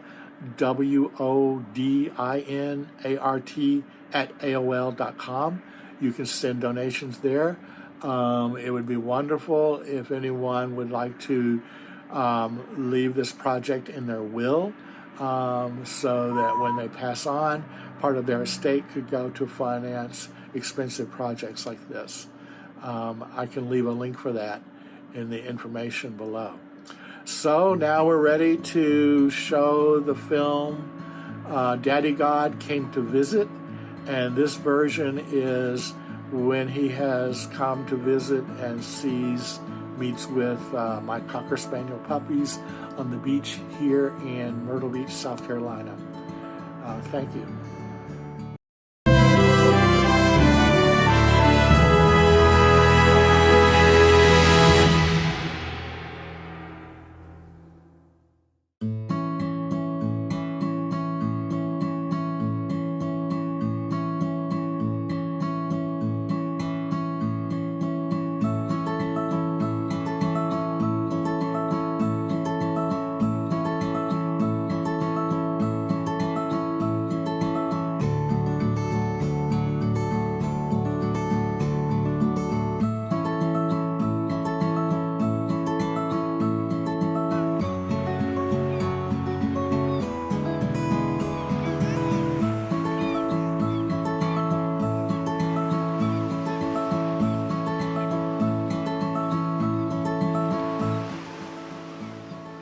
wodinart@aol.com. You can send donations there. It would be wonderful if anyone would like to leave this project in their will, so that when they pass on, part of their estate could go to finance expensive projects like this. I can leave a link for that in the information below. So now we're ready to show the film Daddy God Came to Visit, and this version is when he has come to visit and meets with my Cocker Spaniel puppies on the beach here in Myrtle Beach, South Carolina. Thank you.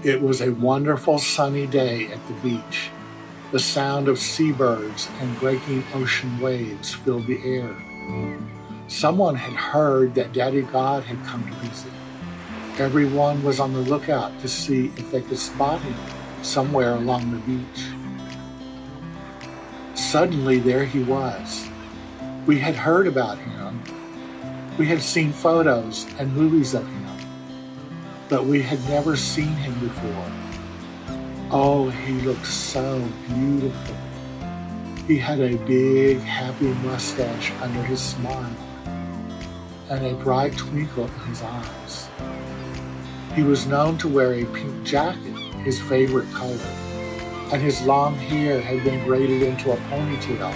It was a wonderful sunny day at the beach. The sound of seabirds and breaking ocean waves filled the air. Someone had heard that Daddy God had come to visit. Everyone was on the lookout to see if they could spot him somewhere along the beach. Suddenly there he was. We had heard about him. We had seen photos and movies of him, but we had never seen him before. Oh, he looked so beautiful. He had a big, happy mustache under his smile and a bright twinkle in his eyes. He was known to wear a pink jacket, his favorite color, and his long hair had been braided into a ponytail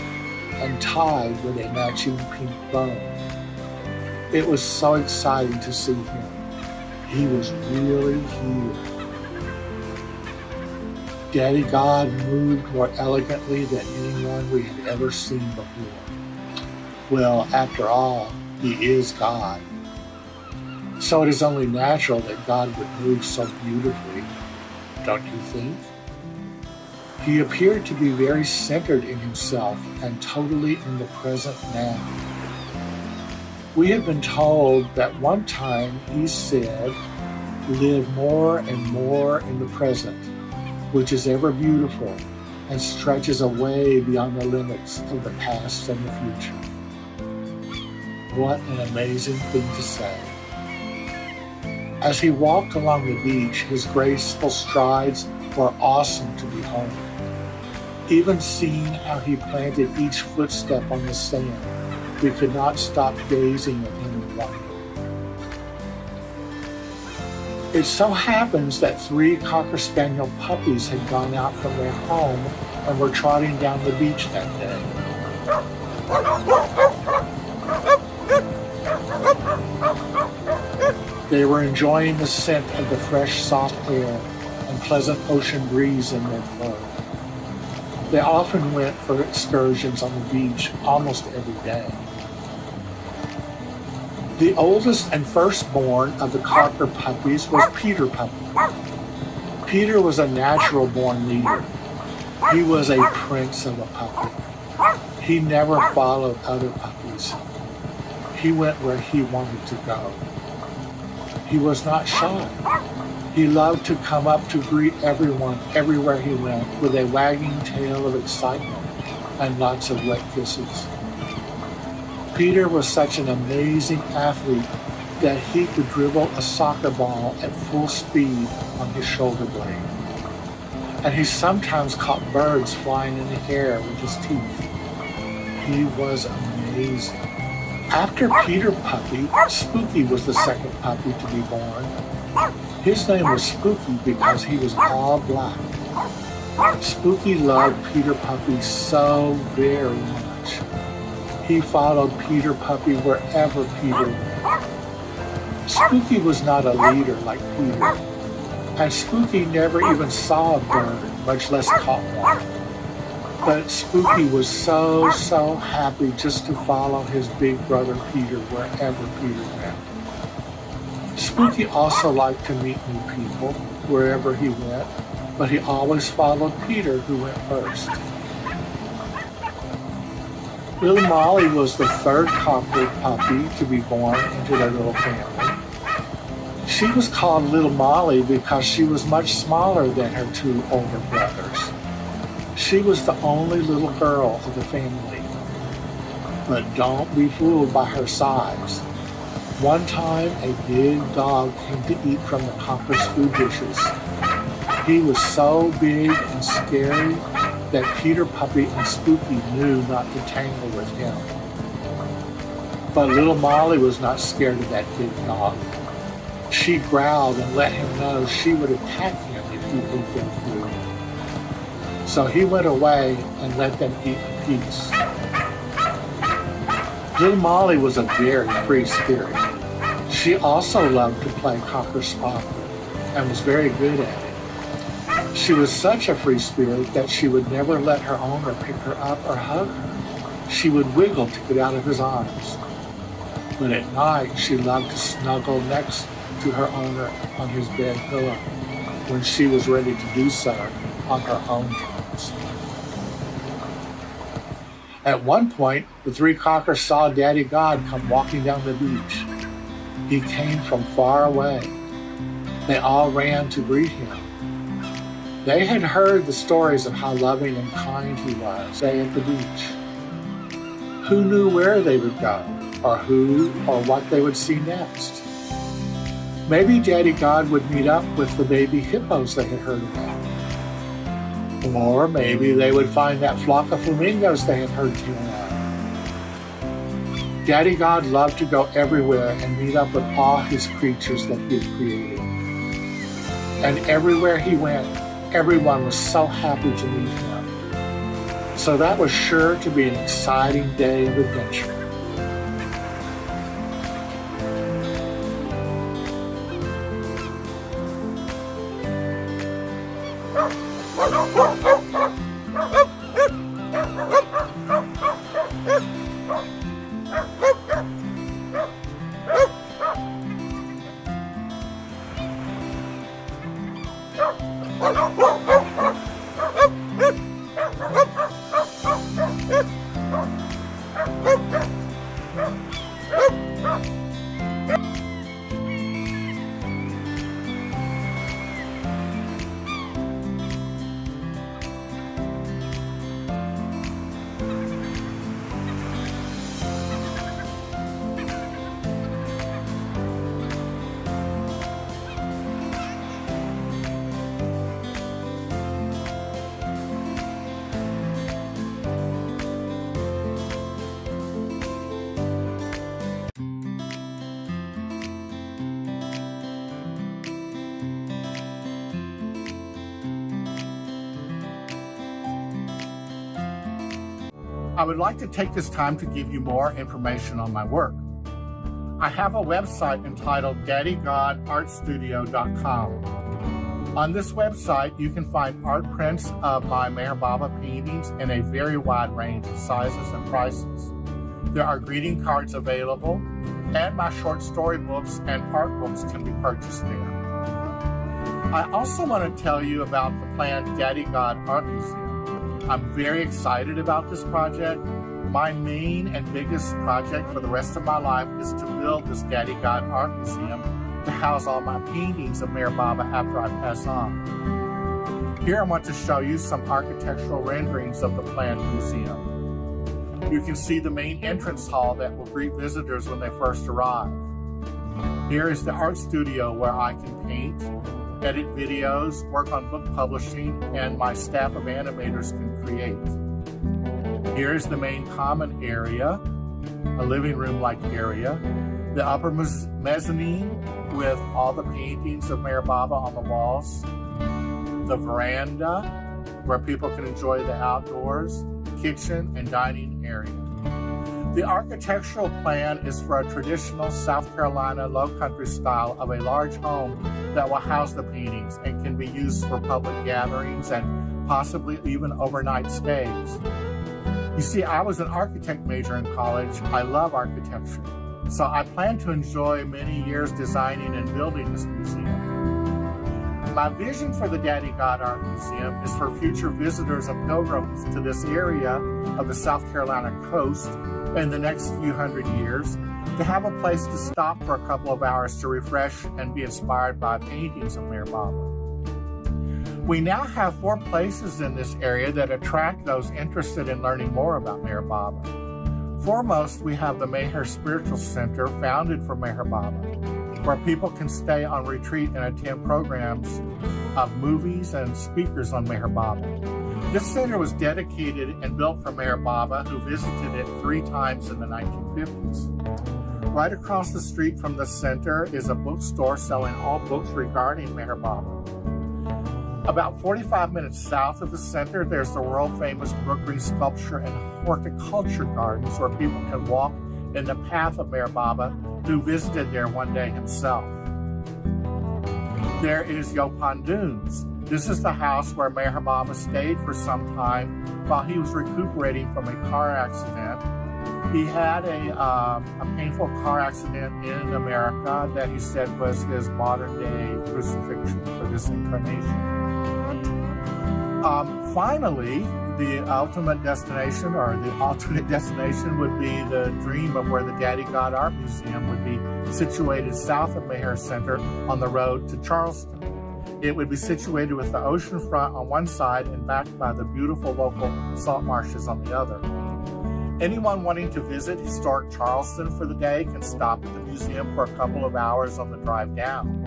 and tied with a matching pink bow. It was so exciting to see him. He was really here. Daddy God moved more elegantly than anyone we had ever seen before. Well, after all, he is God. So it is only natural that God would move so beautifully, don't you think? He appeared to be very centered in himself and totally in the present now. We have been told that one time he said, "Live more and more in the present, which is ever beautiful and stretches away beyond the limits of the past and the future." What an amazing thing to say. As he walked along the beach, his graceful strides were awesome to behold. Even seeing how he planted each footstep on the sand, we could not stop gazing at him in wonder. It so happens that 3 Cocker Spaniel puppies had gone out from their home and were trotting down the beach that day. They were enjoying the scent of the fresh, soft air and pleasant ocean breeze in their fur. They often went for excursions on the beach almost every day. The oldest and firstborn of the Cocker puppies was Peter Puppy. Peter was a natural-born leader. He was a prince of a puppy. He never followed other puppies. He went where he wanted to go. He was not shy. He loved to come up to greet everyone everywhere he went with a wagging tail of excitement and lots of wet kisses. Peter was such an amazing athlete that he could dribble a soccer ball at full speed on his shoulder blade. And he sometimes caught birds flying in the air with his teeth. He was amazing. After Peter Puppy, Spooky was the second puppy to be born. His name was Spooky because he was all black. Spooky loved Peter Puppy so very much. He followed Peter Puppy wherever Peter went. Spooky was not a leader like Peter, and Spooky never even saw a bird, much less caught one. But Spooky was so happy just to follow his big brother Peter wherever Peter went. Spooky also liked to meet new people wherever he went, but he always followed Peter, who went first. Little Molly was the third Cocker puppy to be born into their little family. She was called Little Molly because she was much smaller than her 2 older brothers. She was the only little girl of the family. But don't be fooled by her size. One time, a big dog came to eat from the Cocker's food dishes. He was so big and scary that Peter Puppy and Spooky knew not to tangle with him. But little Molly was not scared of that big dog. She growled and let him know she would attack him if he ate their food. So he went away and let them eat in peace. Little Molly was a very free spirit. She also loved to play Cocker Spaniel and was very good at it. She was such a free spirit that she would never let her owner pick her up or hug her. She would wiggle to get out of his arms. But at night, she loved to snuggle next to her owner on his bed pillow when she was ready to do so on her own terms. At one point, the 3 Cockers saw Daddy God come walking down the beach. He came from far away. They all ran to greet him. They had heard the stories of how loving and kind he was at the beach. Who knew where they would go, or who or what they would see next? Maybe Daddy God would meet up with the baby hippos they had heard about. Or maybe they would find that flock of flamingos they had heard tell of. Daddy God loved to go everywhere and meet up with all his creatures that he had created. And everywhere he went, everyone was so happy to meet him. So that was sure to be an exciting day of adventure. I would like to take this time to give you more information on my work. I have a website entitled daddygodartstudio.com. On this website, you can find art prints of my Meher Baba paintings in a very wide range of sizes and prices. There are greeting cards available, and my short story books and art books can be purchased there. I also want to tell you about the planned Daddy God Art Museum. I'm very excited about this project. My main and biggest project for the rest of my life is to build this Daddy God Art Museum to house all my paintings of Meher Baba after I pass on. Here I want to show you some architectural renderings of the planned museum. You can see the main entrance hall that will greet visitors when they first arrive. Here is the art studio where I can paint, edit videos, work on book publishing, and my staff of animators can create. Here is the main common area, a living room-like area, the upper mezzanine with all the paintings of Meher Baba on the walls, the veranda where people can enjoy the outdoors, kitchen and dining area. The architectural plan is for a traditional South Carolina low-country style of a large home that will house the paintings and can be used for public gatherings and possibly even overnight stays. You see, I was an architect major in college. I love architecture, so I plan to enjoy many years designing and building this museum. My vision for the Daddy God Art Museum is for future visitors and pilgrims to this area of the South Carolina coast in the next few hundred years to have a place to stop for a couple of hours to refresh and be inspired by paintings of Meher Baba. We now have 4 places in this area that attract those interested in learning more about Meher Baba. Foremost, we have the Meher Spiritual Center, founded for Meher Baba, where people can stay on retreat and attend programs of movies and speakers on Meher Baba. This center was dedicated and built for Meher Baba, who visited it 3 times in the 1950s. Right across the street from the center is a bookstore selling all books regarding Meher Baba. About 45 minutes south of the center, there's the world-famous Brookgreen Sculpture and Horticulture Gardens, where people can walk in the path of Meher Baba, who visited there one day himself. There is Yaupon Dunes. This is the house where Meher Baba stayed for some time while he was recuperating from a car accident. He had a painful car accident in America that he said was his modern-day crucifixion for this incarnation. Finally, the ultimate destination, or the alternate destination, would be the dream of where the Daddy God Art Museum would be situated south of Meher Center on the road to Charleston. It would be situated with the ocean front on one side and backed by the beautiful local salt marshes on the other. Anyone wanting to visit historic Charleston for the day can stop at the museum for a couple of hours on the drive down.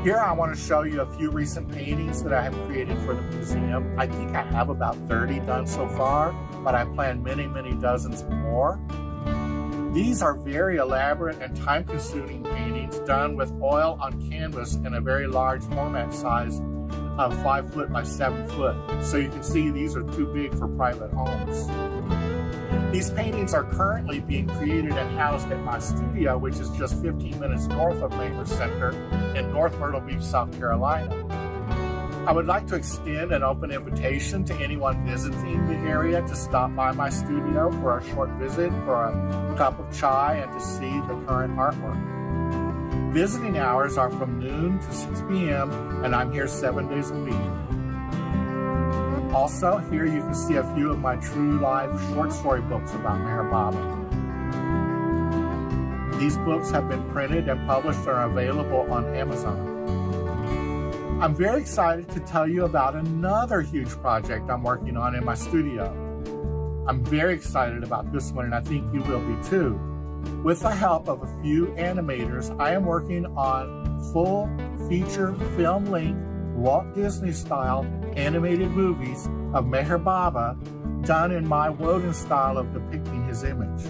Here I want to show you a few recent paintings that I have created for the museum. I think I have about 30 done so far, but I plan many, many dozens more. These are very elaborate and time-consuming paintings done with oil on canvas in a very large format size of 5 foot by 7 foot. So you can see these are too big for private homes. These paintings are currently being created and housed at my studio, which is just 15 minutes north of Meher Center in North Myrtle Beach, South Carolina. I would like to extend an open invitation to anyone visiting the area to stop by my studio for a short visit, for a cup of chai, and to see the current artwork. Visiting hours are from noon to 6 p.m., and I'm here 7 days a week. Also, here you can see a few of my true life short story books about Meher Baba. These books have been printed and published and are available on Amazon. I'm very excited to tell you about another huge project I'm working on in my studio. I'm very excited about this one, and I think you will be too. With the help of a few animators, I am working on full feature film-length Walt Disney-style animated movies of Meher Baba done in my Woden style of depicting his image.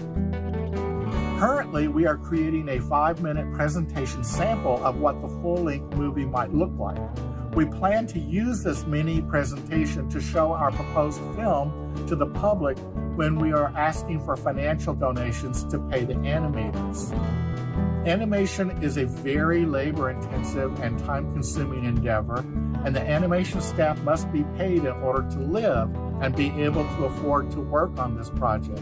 Currently, we are creating a 5-minute presentation sample of what the full-length movie might look like. We plan to use this mini presentation to show our proposed film to the public when we are asking for financial donations to pay the animators. Animation is a very labor-intensive and time-consuming endeavor, and the animation staff must be paid in order to live and be able to afford to work on this project.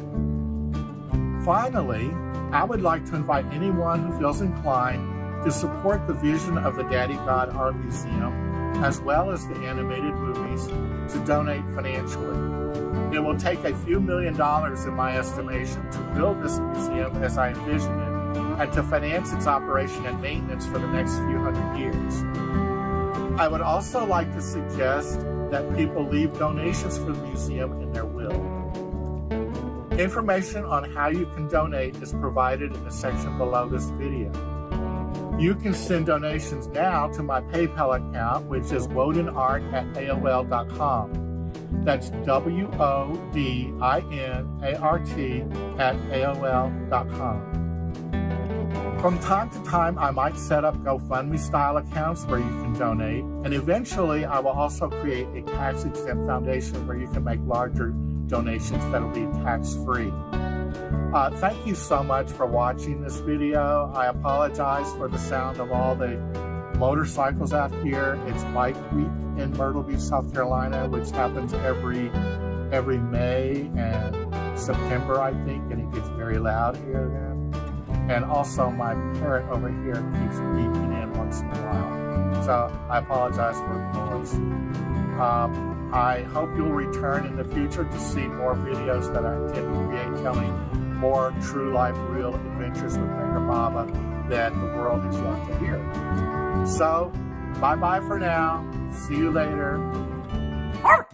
Finally, I would like to invite anyone who feels inclined to support the vision of the Daddy God Art Museum, as well as the animated movies, to donate financially. It will take a few $1 million in my estimation to build this museum as I envision it, and to finance its operation and maintenance for the next few hundred years. I would also like to suggest that people leave donations for the museum in their will. Information on how you can donate is provided in the section below this video. You can send donations now to my PayPal account, which is wodinart@aol.com. That's WODINART@AOL.com. From time to time, I might set up GoFundMe-style accounts where you can donate, and eventually I will also create a tax-exempt foundation where you can make larger donations that will be tax-free. Thank you so much for watching this video. I apologize for the sound of all the motorcycles out here. It's Bike Week in Myrtle Beach, South Carolina, which happens every May and September, I think, and it gets very loud here then. And also my parrot over here keeps beeping in once in a while. So I apologize for the noise. I hope you'll return in the future to see more videos that I intend to create telling more true life, real adventures with Mayor Baba that the world is yet to hear. So, bye-bye for now. See you later. Arr!